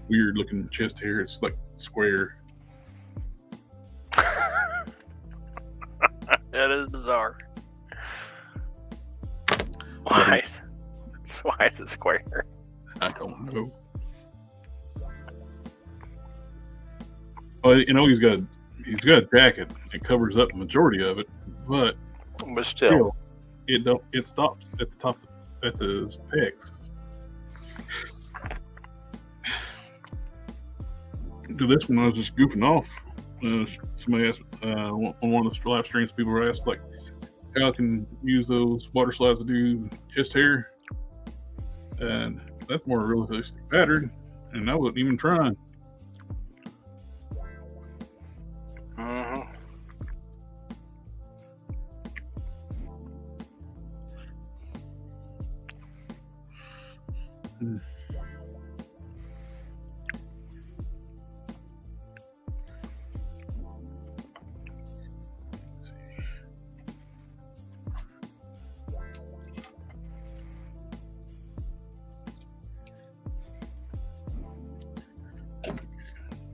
Weird looking chest hair. It's like square. That is bizarre. Why is it square? I don't know. Well, you know, he's got a jacket that covers up the majority of it, but still, it stops at the top at the pecs. To this one, I was just goofing off. Somebody asked on one of the live streams, people were asked, like, how I can use those water slides to do chest hair, and that's more realistic pattern, and I wasn't even trying.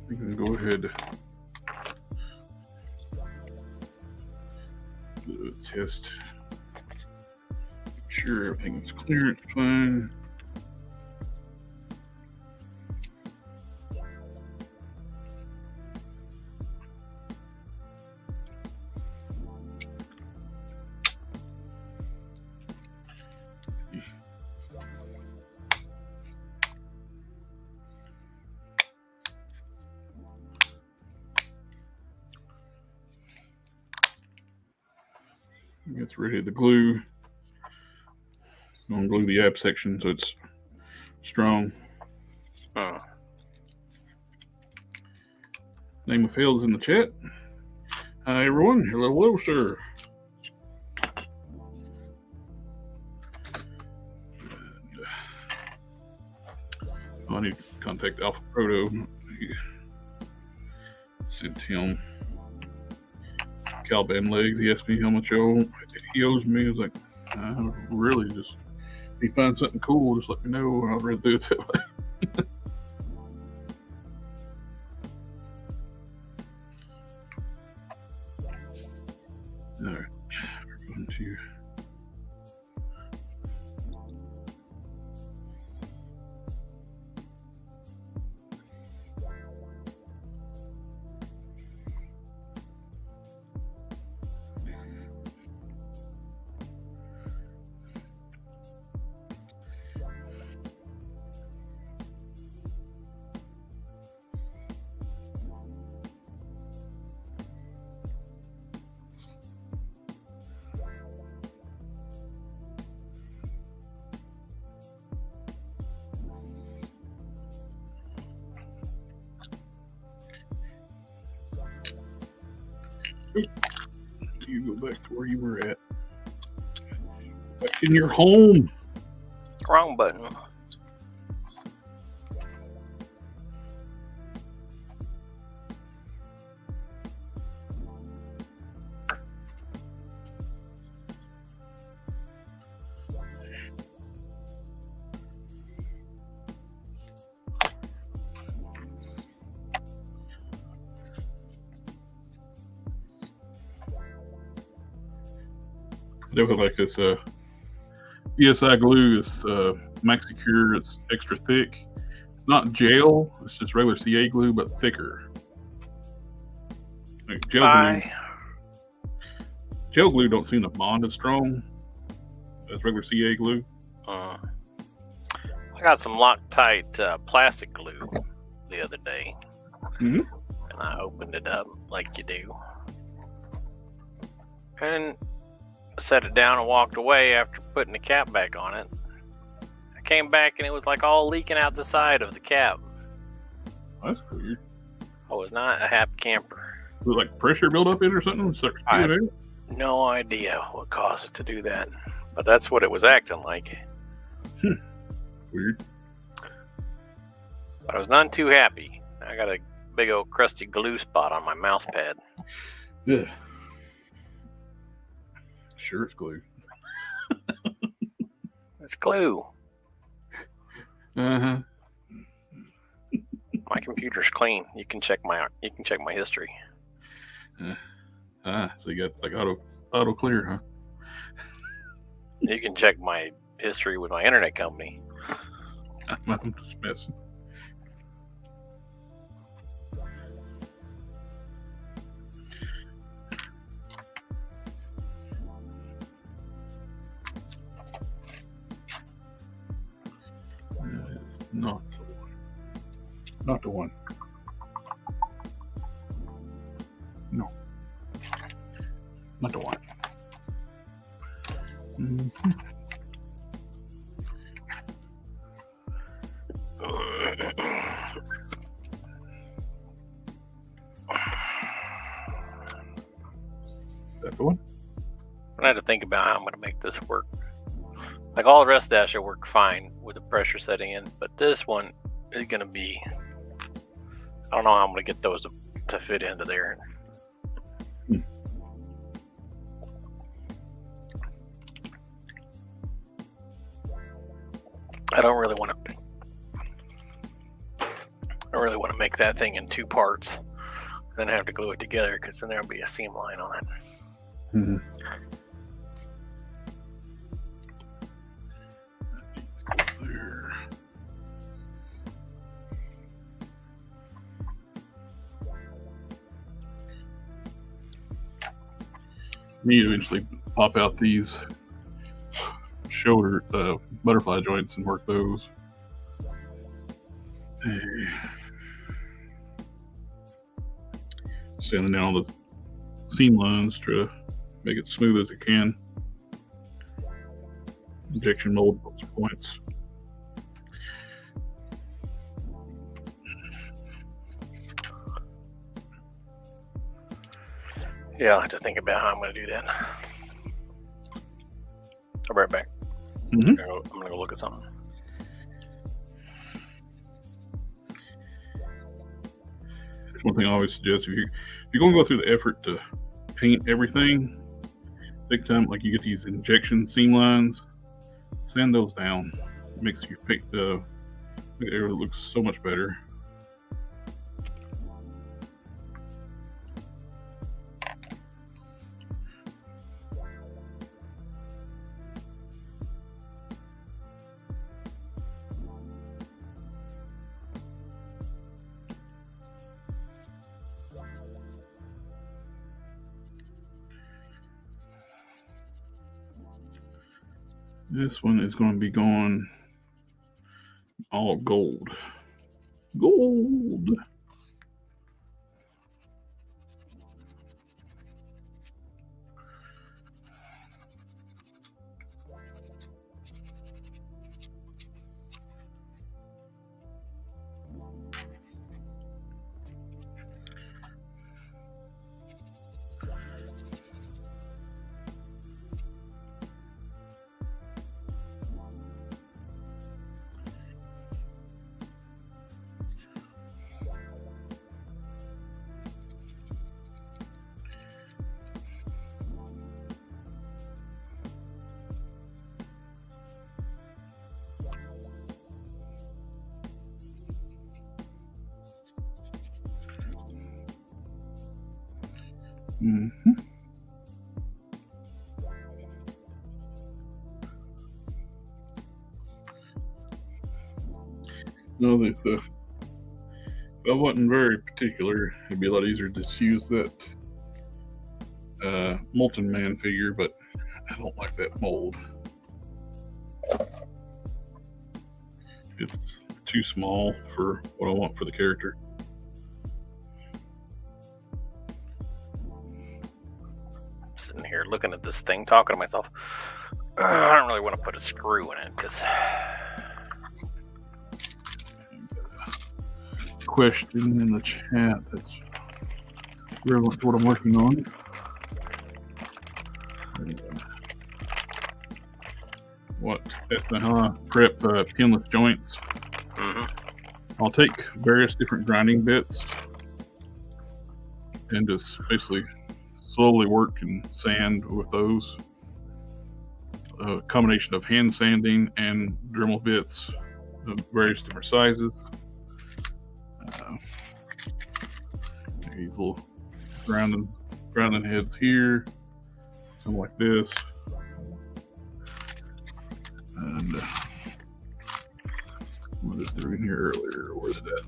We can go ahead. Do a test. Make sure everything's clear. It's fine. It's ready to glue. I'm going to glue the ab section so it's strong. Name of field is in the chat. Hi everyone. Hello, sir. And, I need to contact Alpha Proto. Sent him Caliban legs. He asked me how much he owes me. I was like, really, just if you find something cool, just let me know, and I'll rather do it that way. All right, we're going to. You go back to where you were at. Back in your home. Wrong button. Definitely like this BSI glue. It's MaxiCure. It's extra thick. It's not gel. It's just regular CA glue, but thicker. Like gel glue don't seem to bond as strong as regular CA glue. I got some Loctite plastic glue the other day, and I opened it up like you do, and set it down and walked away after putting the cap back on it. I came back and it was like all leaking out the side of the cap. That's weird. I was not a happy camper. Was it like pressure buildup in or something? I have no idea what caused it to do that, but that's what it was acting like. Weird. But I was none too happy. I got a big old crusty glue spot on my mouse pad. Yeah. Sure, it's glue. It's glue. My computer's clean. You can check my history. So you got like auto clear, huh? You can check my history with my internet company. I'm just messing. Not the one. Not the one. No. Not the one. Mhm. That the one? I had to think about how I'm going to make this work. Like all the rest of that should work fine with the pressure setting in, but this one is going to be, I don't know how I'm going to get those to fit into there. I don't really want to make that thing in two parts and then have to glue it together, because then there'll be a seam line on it. Mm-hmm. We need to eventually pop out these shoulder butterfly joints and work those. Sanding down all the seam lines to make it smooth as it can. Injection mold points. Yeah, I'll have to think about how I'm going to do that. I'll be right back. Mm-hmm. I'm going to go look at something. One thing I always suggest, if you're going to go through the effort to paint everything, take time, like you get these injection seam lines, sand those down. It makes your paint it looks so much better. This one is going to be going all gold. Gold! Mm-hmm. No, if I wasn't very particular, it'd be a lot easier to just use that Molten Man figure, but I don't like that mold. It's too small for what I want for the character. Sitting here looking at this thing, talking to myself. I don't really want to put a screw in it, because question in the chat that's relevant to what I'm working on. That's how I prep pinless joints. Mm-hmm. I'll take various different grinding bits and just basically slowly work and sand with those. A combination of hand sanding and Dremel bits of various different sizes. These little grounding heads here, something like this, and what is there in here earlier? Where's it at?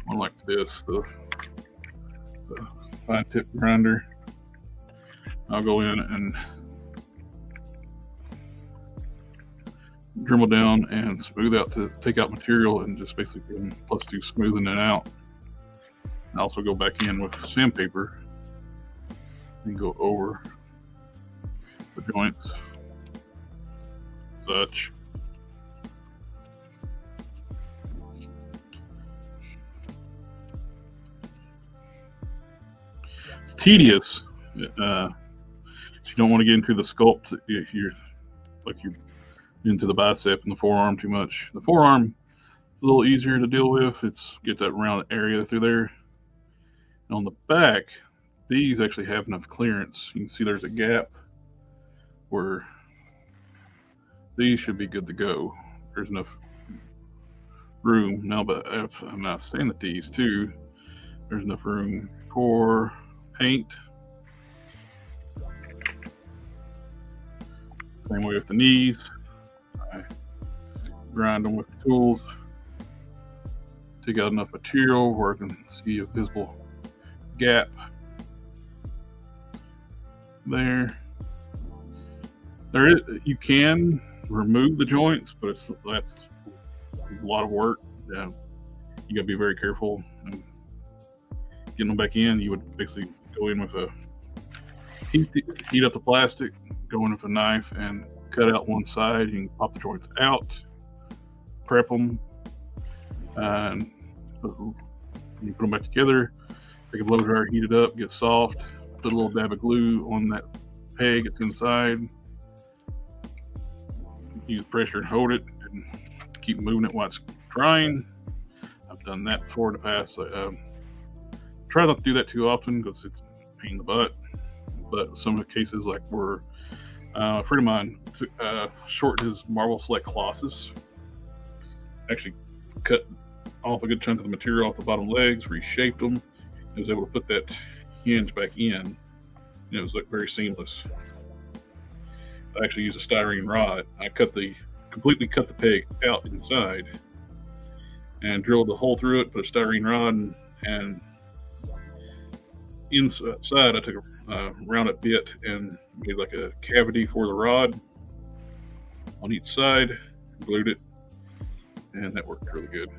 One like this, the fine tip grinder. I'll go in and Dremel down and smooth out to take out material, and just basically +2 smoothing it out. I also go back in with sandpaper and go over the joints. Such. It's tedious. You don't want to get into the sculpt if you're into the bicep and the forearm too much. The forearm is a little easier to deal with. It's get that round area through there. And on the back, these actually have enough clearance. You can see there's a gap where these should be good to go. There's enough room now, but I'm not saying that these too, there's enough room for paint. Same way with the knees. I grind them with the tools. Take out enough material where I can see a visible gap there. You can remove the joints, but that's a lot of work. You gotta be very careful and getting them back in. You would basically go in with a heat up the plastic, go in with a knife and cut out one side. You can pop the joints out, prep them, and you put them back together. Take a blow dryer, heat it up, get soft, put a little dab of glue on that peg that's inside. Use pressure and hold it and keep moving it while it's drying. I've done that before in the past. Try not to do that too often because it's a pain in the butt. But some of the cases, like where a friend of mine shortened his Marvel Select Colossus, actually cut off a good chunk of the material off the bottom legs, reshaped them, and was able to put that hinge back in. And it was like very seamless. I actually used a styrene rod. I completely cut the peg out inside and drilled a hole through it, put a styrene rod, and inside I took a rounded bit and made like a cavity for the rod on each side, glued it, and that worked really good.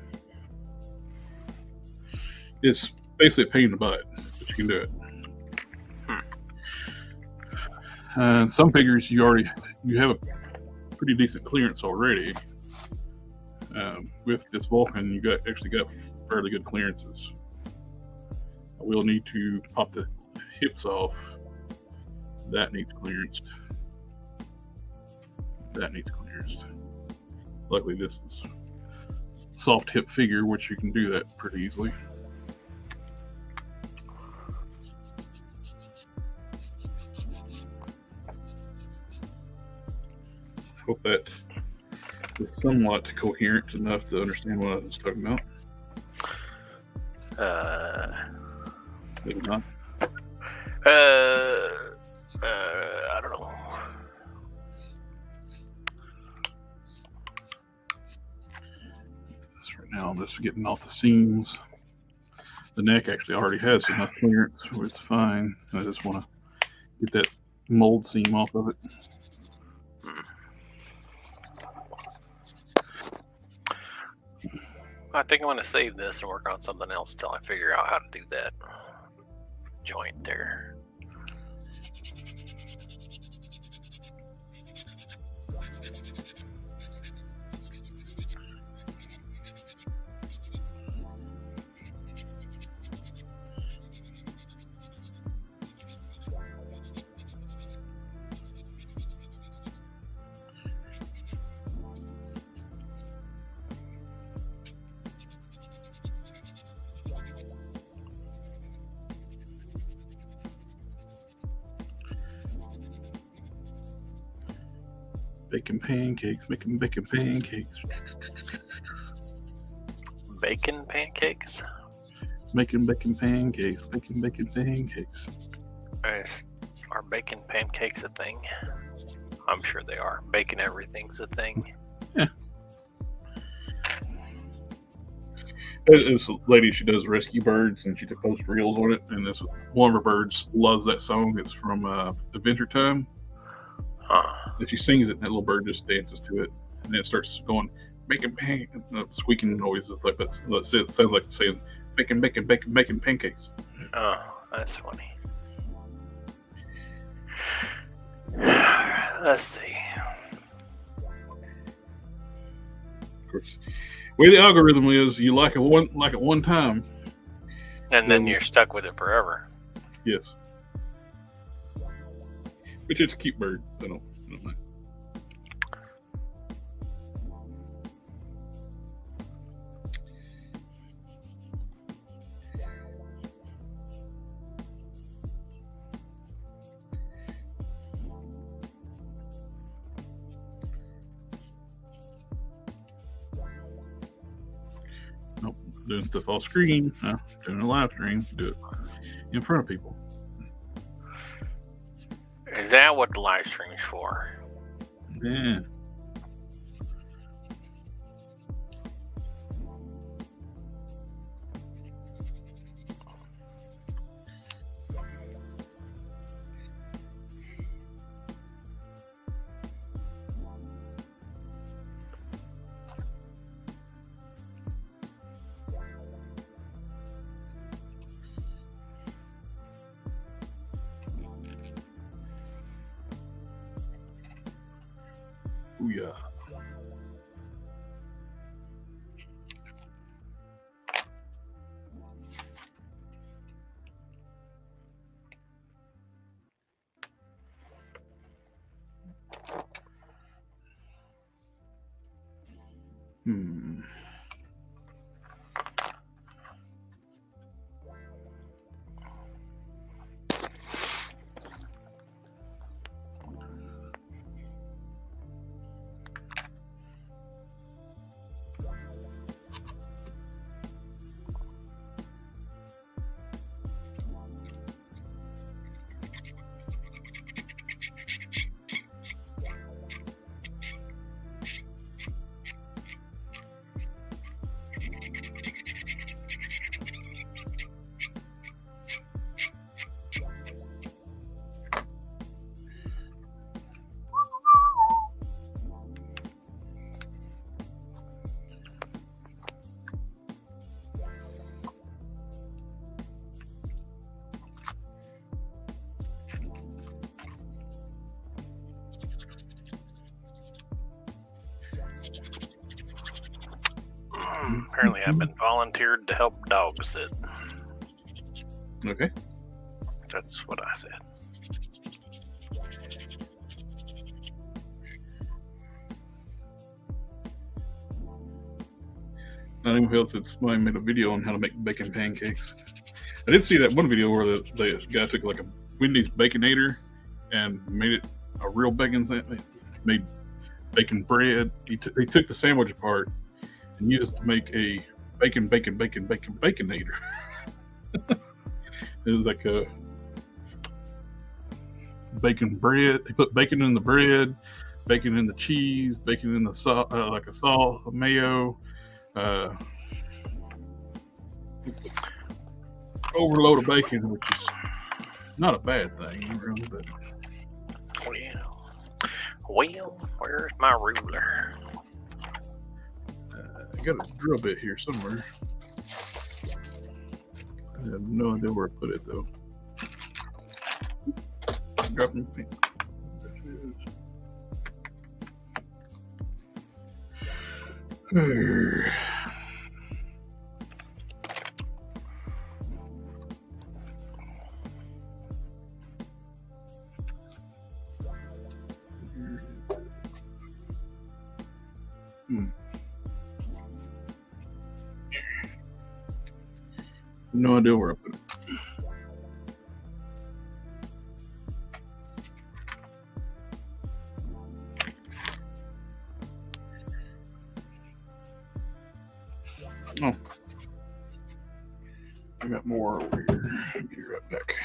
It's basically a pain in the butt, but you can do it. And some figures you have a pretty decent clearance already. With this Vulcan, you actually got fairly good clearances. I will need to pop the hips off. That needs clearanced. That needs clearanced. Luckily, this is a soft hip figure, which you can do that pretty easily. Hope that is somewhat coherent enough to understand what I was talking about. Maybe not. I don't know. Right now, I'm just getting off the seams. The neck actually already has enough clearance, so it's fine. I just want to get that mold seam off of it. I think I'm going to save this and work on something else until I figure out how to do that joint there. Bacon pancakes, making bacon pancakes. Bacon pancakes? Making bacon pancakes, making bacon pancakes. Are bacon pancakes a thing? I'm sure they are. Bacon everything's a thing. Yeah. This lady, she does rescue birds, and she posts reels on it. And this one of her birds loves that song. It's from Adventure Time. And she sings it, and that little bird just dances to it, and then it starts going bacon squeaking noises like that. It sounds like it's saying bacon, bacon, bacon, bacon pancakes. Oh, that's funny. Let's see. Of course, the way the algorithm is, you like it one time, and then you're stuck with it forever. Yes. Which is a cute bird. I don't mind. Nope, doing stuff off screen. No, doing a live stream. Do it in front of people. Is that what the live stream is for? Yeah. Ooh, yeah. Apparently, I've been volunteered to help dog sit. Okay. That's what I said. Not even else, it's somebody made a video on how to make bacon pancakes. I did see that one video where the guy took like a Wendy's Baconator and made it a real bacon sandwich. Made bacon bread. He took the sandwich apart and used it to make a baconator. It was like a bacon bread. He put bacon in the bread, bacon in the cheese, bacon in the sauce, like a sauce, a mayo. Overload of bacon, which is not a bad thing, really. But well, where's my ruler? I got a drill bit here somewhere. I have no idea where I put it though. Dropping me. No idea where I put it. Oh, I got more over here. I'll be right back.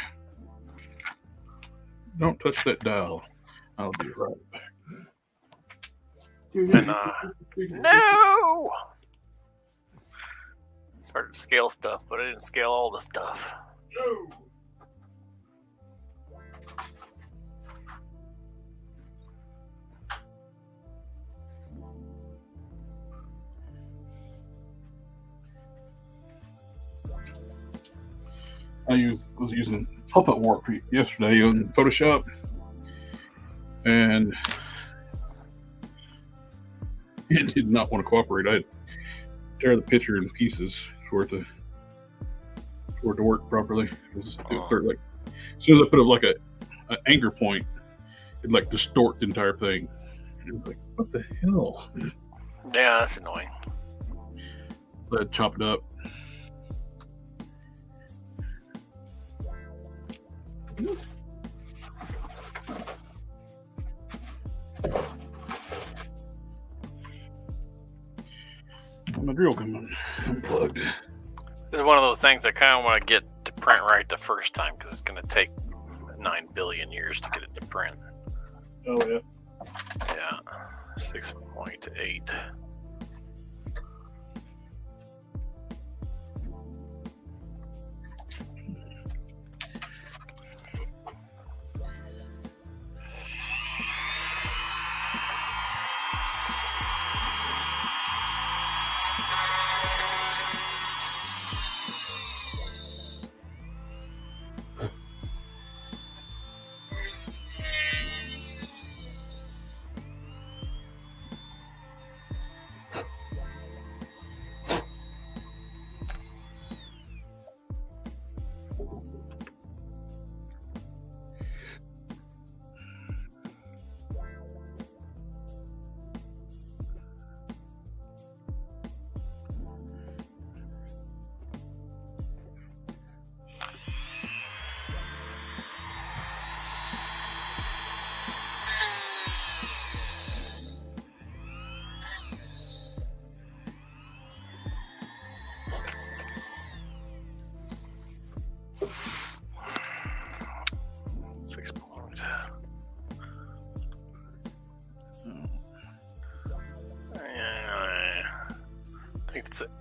Don't touch that dial. I'll be right back. And, no! Started to scale stuff, but I didn't scale all the stuff. No. I was using puppet work yesterday on Photoshop, and it did not want to cooperate. I had to tear the picture in pieces for it to work properly. It started like, as soon as I put up like an anchor point, it like distort the entire thing. It was like, what the hell? Yeah, that's annoying. So I had to chop it up. My drill coming unplugged. This is one of those things I kind of want to get to print right the first time because it's going to take 9 billion years to get it to print. Oh yeah. Yeah, 6.8.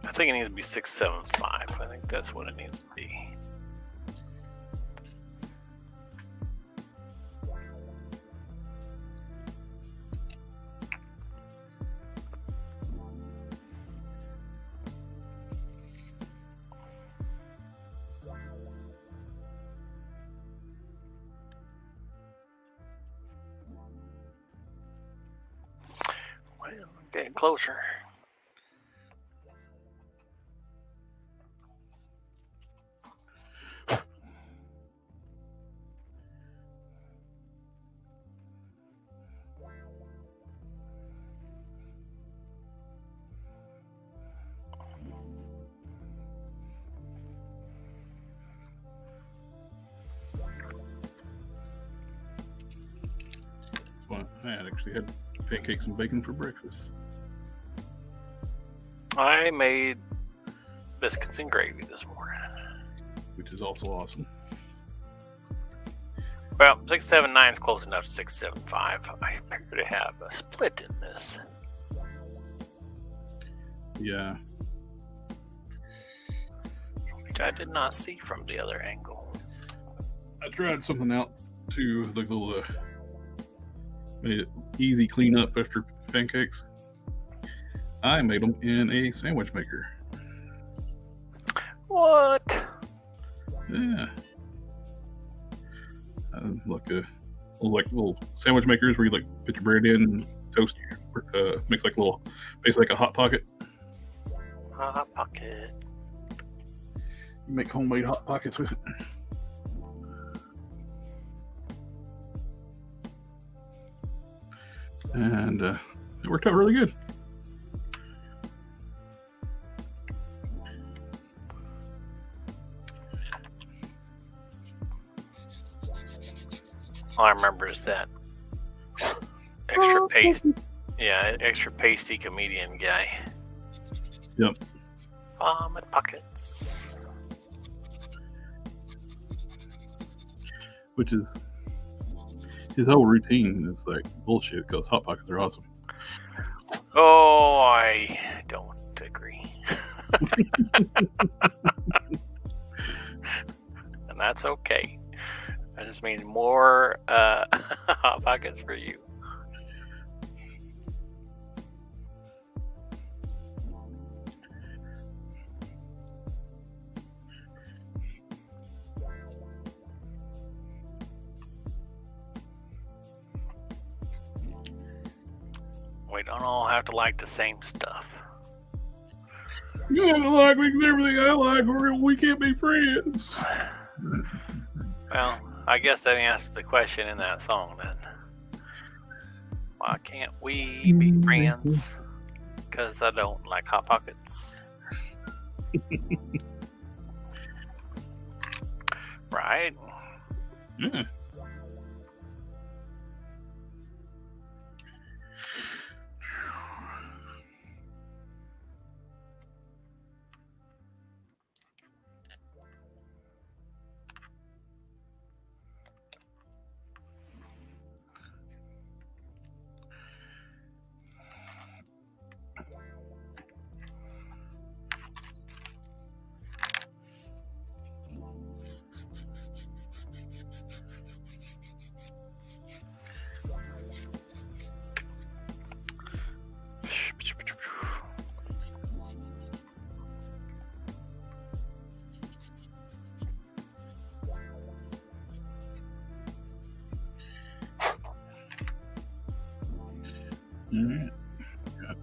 I think it needs to be 675. I think that's what it needs to be. Well, getting closer. Well, I actually had pancakes and bacon for breakfast. I made biscuits and gravy this morning. Which is also awesome. Well, 679 is close enough to 675. I appear to have a split in this. Yeah. Which I did not see from the other angle. I tried something out to the little made it easy clean up after pancakes. I made them in a sandwich maker. What? Yeah. Like little sandwich makers where you like put your bread in and toast makes like a little, basically like a hot pocket. Hot pocket. You make homemade hot pockets with it. And it worked out really good. All I remember is that extra paste. Yeah, extra pasty comedian guy. Yep. Vomit pockets. Which is his whole routine is like bullshit because hot pockets are awesome. Oh, I don't agree. And that's okay. I just mean more hot pockets for you. We don't all have to like the same stuff. You have to like me 'cause everything I like, or we can't be friends. Well, I guess that answers the question in that song then. Why can't we be friends? 'Cause I don't like Hot Pockets. Right? Yeah. Alright. Got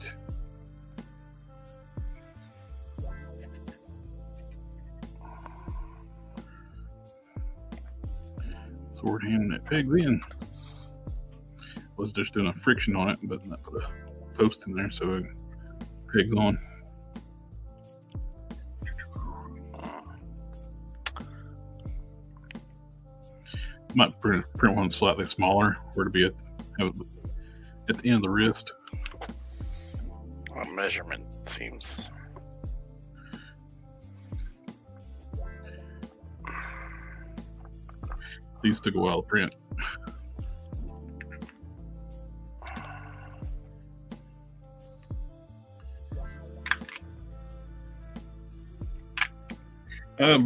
sword hand that pegs in. Was just doing a friction on it, but I put a post in there so it pegs on. Might print one slightly smaller, where to be at the end of the wrist. Well, measurement seems. These took a while to print.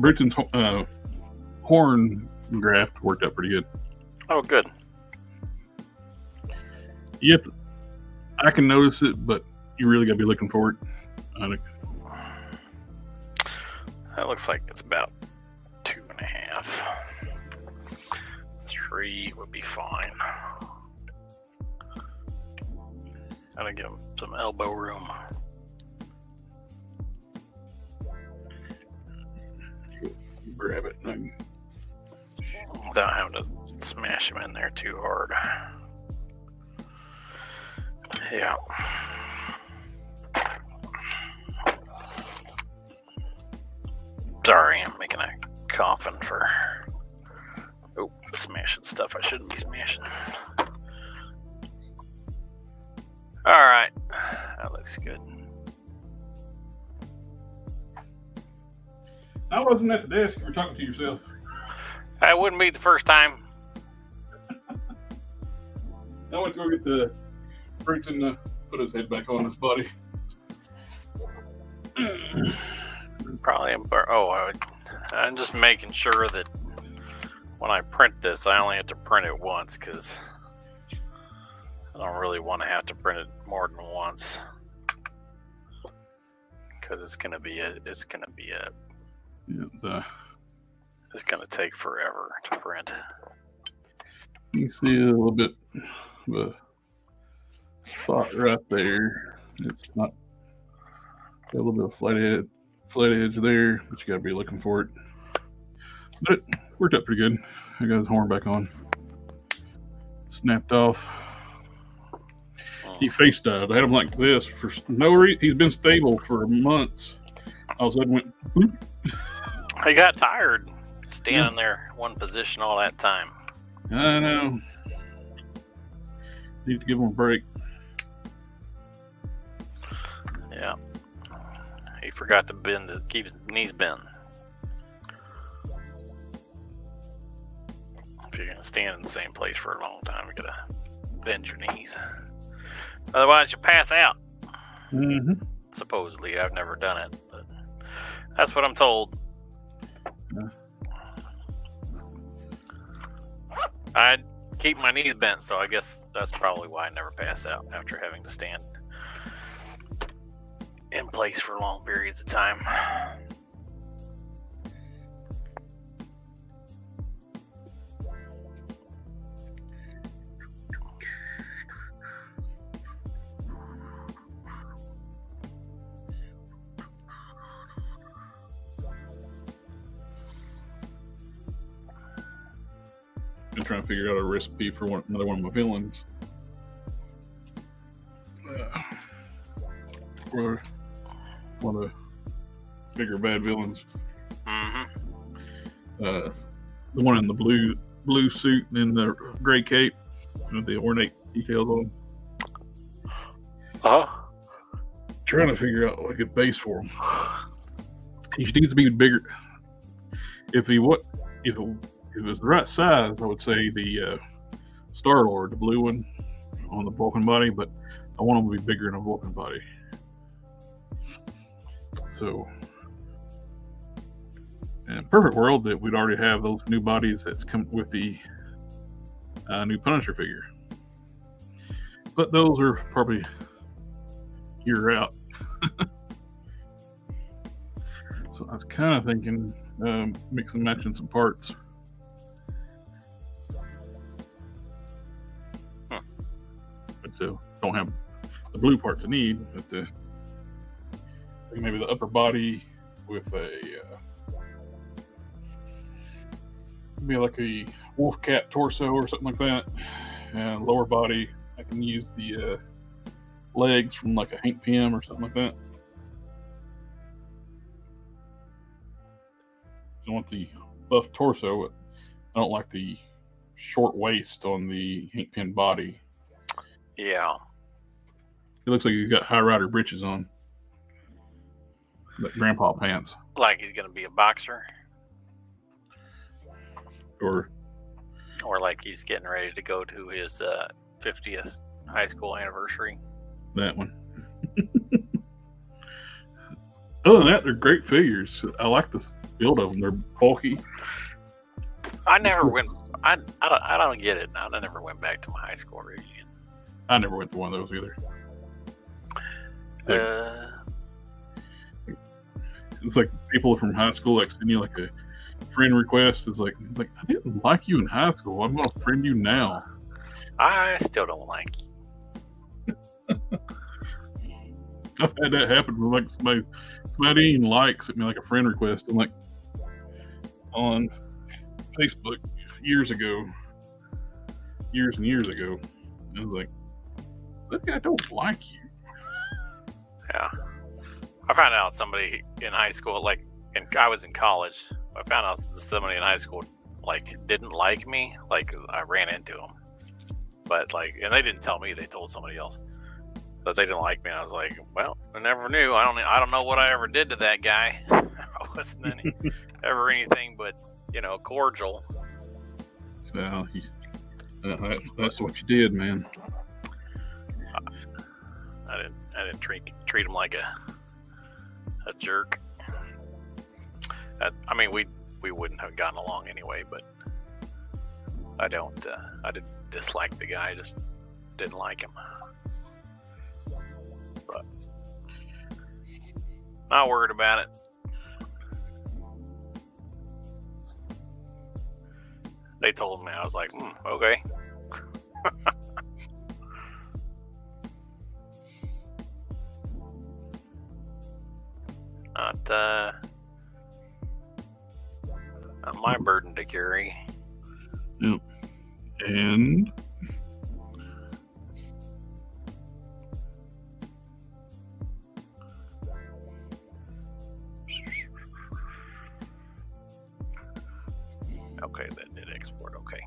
Britain's horn graft worked out pretty good. Oh, good. I can notice it, but you really got to be looking for it. That looks like it's about 2.5. 3 would be fine. Gotta give him some elbow room. Grab it. Without having to smash him in there too hard. Yeah. Sorry, I'm making a coffin for smashing stuff I shouldn't be smashing. Alright. That looks good. I wasn't at the desk. You were talking to yourself. That wouldn't be the first time. I went to go get the Brenton to put his head back on his body. Probably. I'm just making sure that when I print this, I only have to print it once because I don't really want to have to print it more than once. Because it's gonna be it's gonna take forever to print. You see a little bit of a spot right there. It's not got a little bit of flat edge there, but you gotta be looking for it. But it worked out pretty good. I got his horn back on. Snapped off. He face dived. I had him like this for no reason. He's been stable for months. All of a sudden went boop. I got tired standing there one position all that time. I know. Need to give him a break. Yeah. He forgot to keep his knees bent. If you're gonna stand in the same place for a long time, you gotta bend your knees. Otherwise, you pass out. Mm-hmm. Supposedly, I've never done it, but that's what I'm told. Yeah. I keep my knees bent, so I guess that's probably why I never pass out after having to stand in place for long periods of time. been trying to figure out a recipe for another one of my villains. For one of the bigger bad villains. The one in the blue suit and the gray cape with the ornate details on him. Trying to figure out like a base for him. He needs to be bigger. If it was the right size, I would say the Star-Lord, the blue one on the Vulcan body, but I want him to be bigger than a Vulcan body. So, in a perfect world, that we'd already have those new bodies that's come with the new Punisher figure. But those are probably year out. So I was kind of thinking mix and matching some parts. But don't have the blue parts I need, but maybe the upper body with maybe like a wolf cat torso or something like that, and lower body I can use the legs from like a Hank Pym or something like that. I want the buff torso, but I don't like the short waist on the Hank Pym body. Yeah. It looks like he's got high rider breeches on. Like grandpa pants. Like he's going to be a boxer. Or like he's getting ready to go to his 50th high school anniversary. That one. Other than that, they're great figures. I like the build of them. They're bulky. I never went. I don't get it. I never went back to my high school reunion. I never went to one of those either. It's like people from high school like send you like a friend request. It's like I didn't like you in high school. I'm gonna friend you now. I still don't like you. I've had that happen with like somebody didn't like sent me like a friend request. I'm like on Facebook years and years ago. I was like, that guy don't like you. Yeah. I found out somebody in high school, I was in college. I found out somebody in high school, didn't like me. I ran into them. But, and they didn't tell me, they told somebody else. But they didn't like me. And I was like, well, I never knew. I don't know what I ever did to that guy. I wasn't ever anything but, cordial. Well, that's what you did, man. I didn't treat him like a jerk. We wouldn't have gotten along anyway, but I didn't dislike the guy, I just didn't like him. But not worried about it. They told me, I was like, okay. Not my burden to carry. Yep. And okay, that did export. Okay.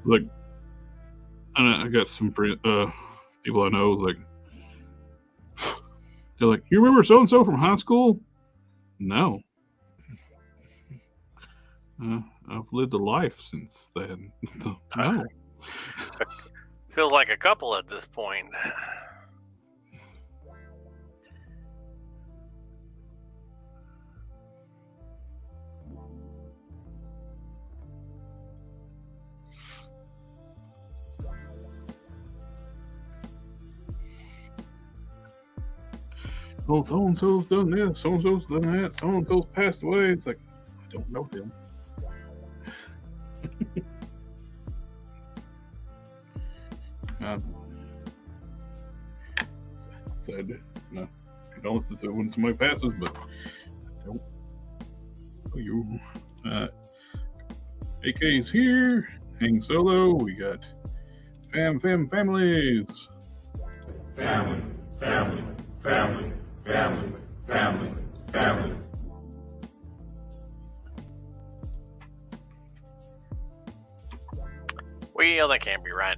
like, I got some people I know. They're like, you remember so and so from high school? No. I've lived a life since then. No. Feels like a couple at this point. oh, so and so's done this, so and so's done that, so and so's passed away. It's like, I don't know them. Sad, no, condolences when somebody passes, but I don't know you. AK's here, hang solo. We got families. Family, family, family, family, family, family. Well, that can't be right.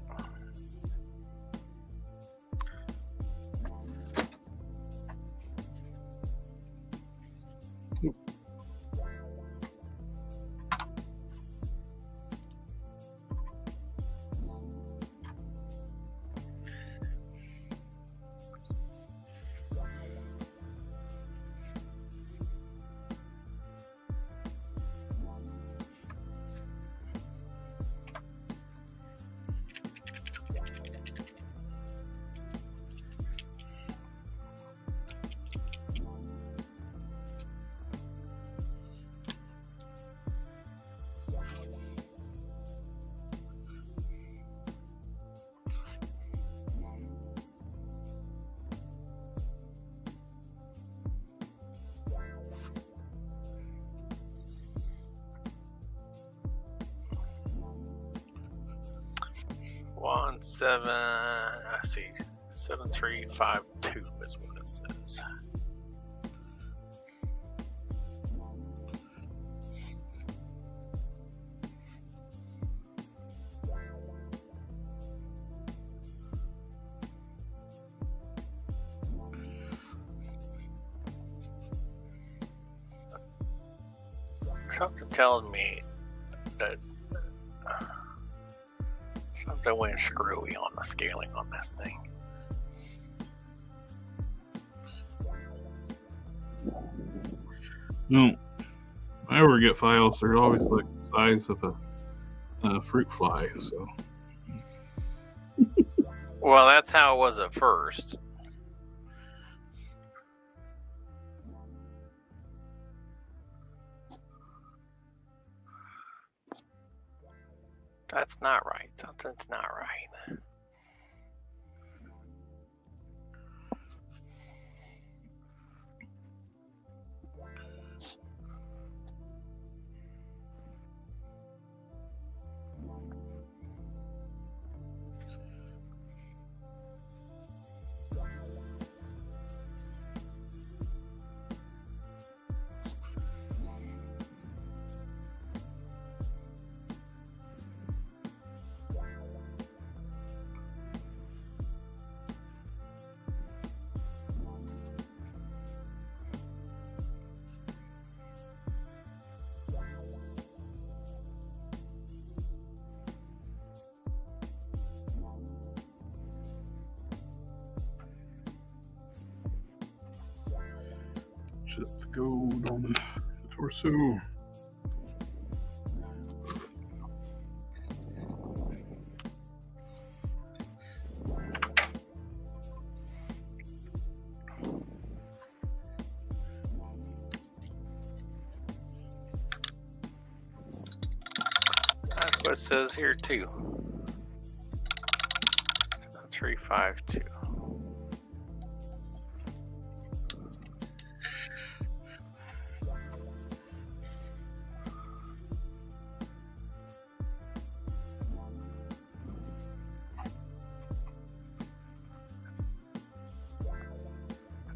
I see, 7352 is what it says. Something telling me that something went screwy on the scaling on this thing. No, if I ever get files, they're always like the size of a fruit fly. So, Well, that's how it was at first. That's not right. Something's not right. just the gold on the torso. What it says here too. 352.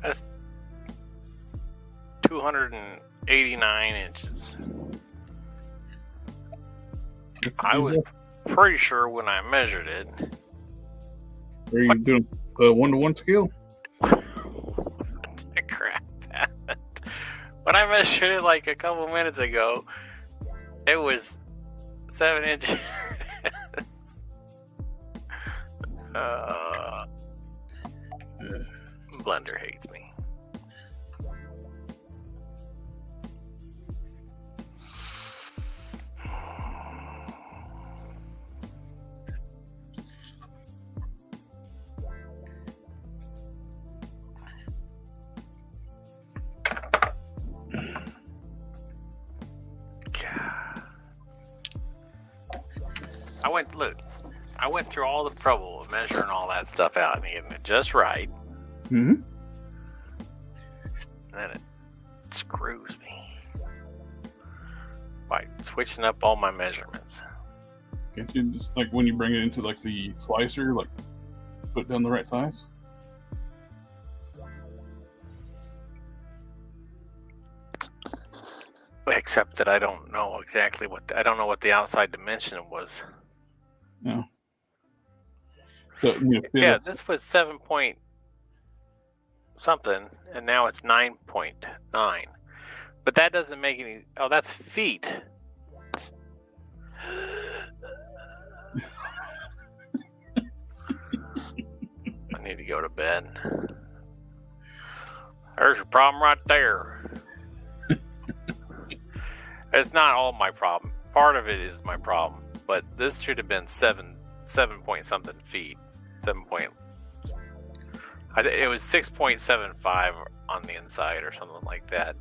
That's 289 inches. I was pretty sure when I measured it. Are you doing a 1-to-1 scale? Crap. When I measured it like a couple minutes ago, it was 7 inches. Blender hates me. through all the trouble of measuring all that stuff out and getting it just right. Mm-hmm. And then it screws me by switching up all my measurements. Can't you just, like, when you bring it into, like, the slicer, like, put it down the right size? Except that I don't know exactly I don't know what the outside dimension was. No. So, Yeah, this was 7 point something, and now it's 9.9. But that doesn't make any. Oh, that's feet. I need to go to bed. There's your problem right there. It's not all my problem. Part of it is my problem, but this should have been 7 point something feet. 7 point. It was 6.75 on the inside or something like that,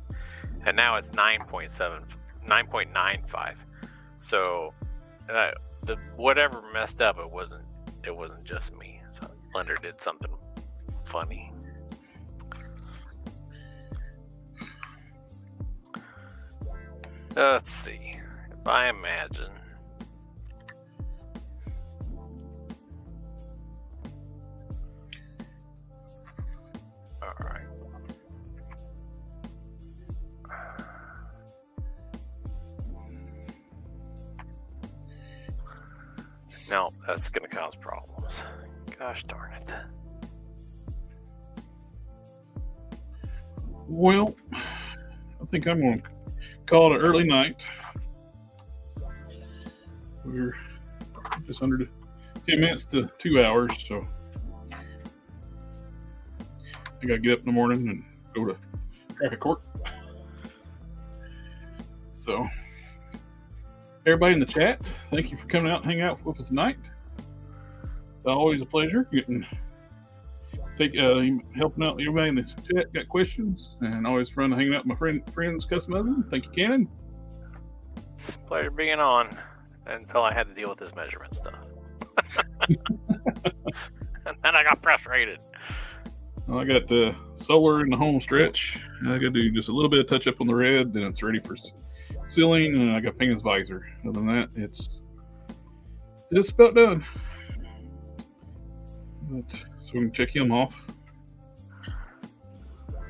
and now it's 9.95. So, whatever messed up, it wasn't just me. So Blender did something funny. Let's see. If I imagine. Alright. No, that's going to cause problems. Gosh darn it. Well, I think I'm going to call it an early night. We're just under 10 minutes to 2 hours, so I gotta get up in the morning and go to traffic court. So, everybody in the chat, thank you for coming out and hanging out with us tonight. It's always a pleasure helping out everybody in the chat. Got questions, and always fun hanging out with my friends customizing. Thank you, Cannon. It's a pleasure being on until I had to deal with this measurement stuff. And then I got frustrated. Well, I got the solar in the home stretch. I got to do just a little bit of touch up on the red, then it's ready for sealing, and I got paint his visor. Other than that, it's just about done. But, so we can check him off.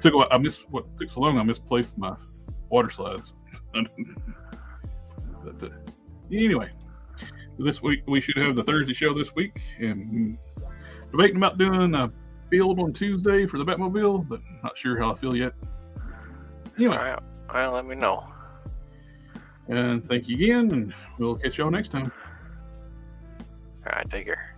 Took so long. I misplaced my water slides. But anyway, this week we should have the Thursday show this week, and debating about doing a build on Tuesday for the Batmobile, but not sure how I feel yet. Anyway, all right, let me know. And thank you again, and we'll catch y'all next time. All right, take care.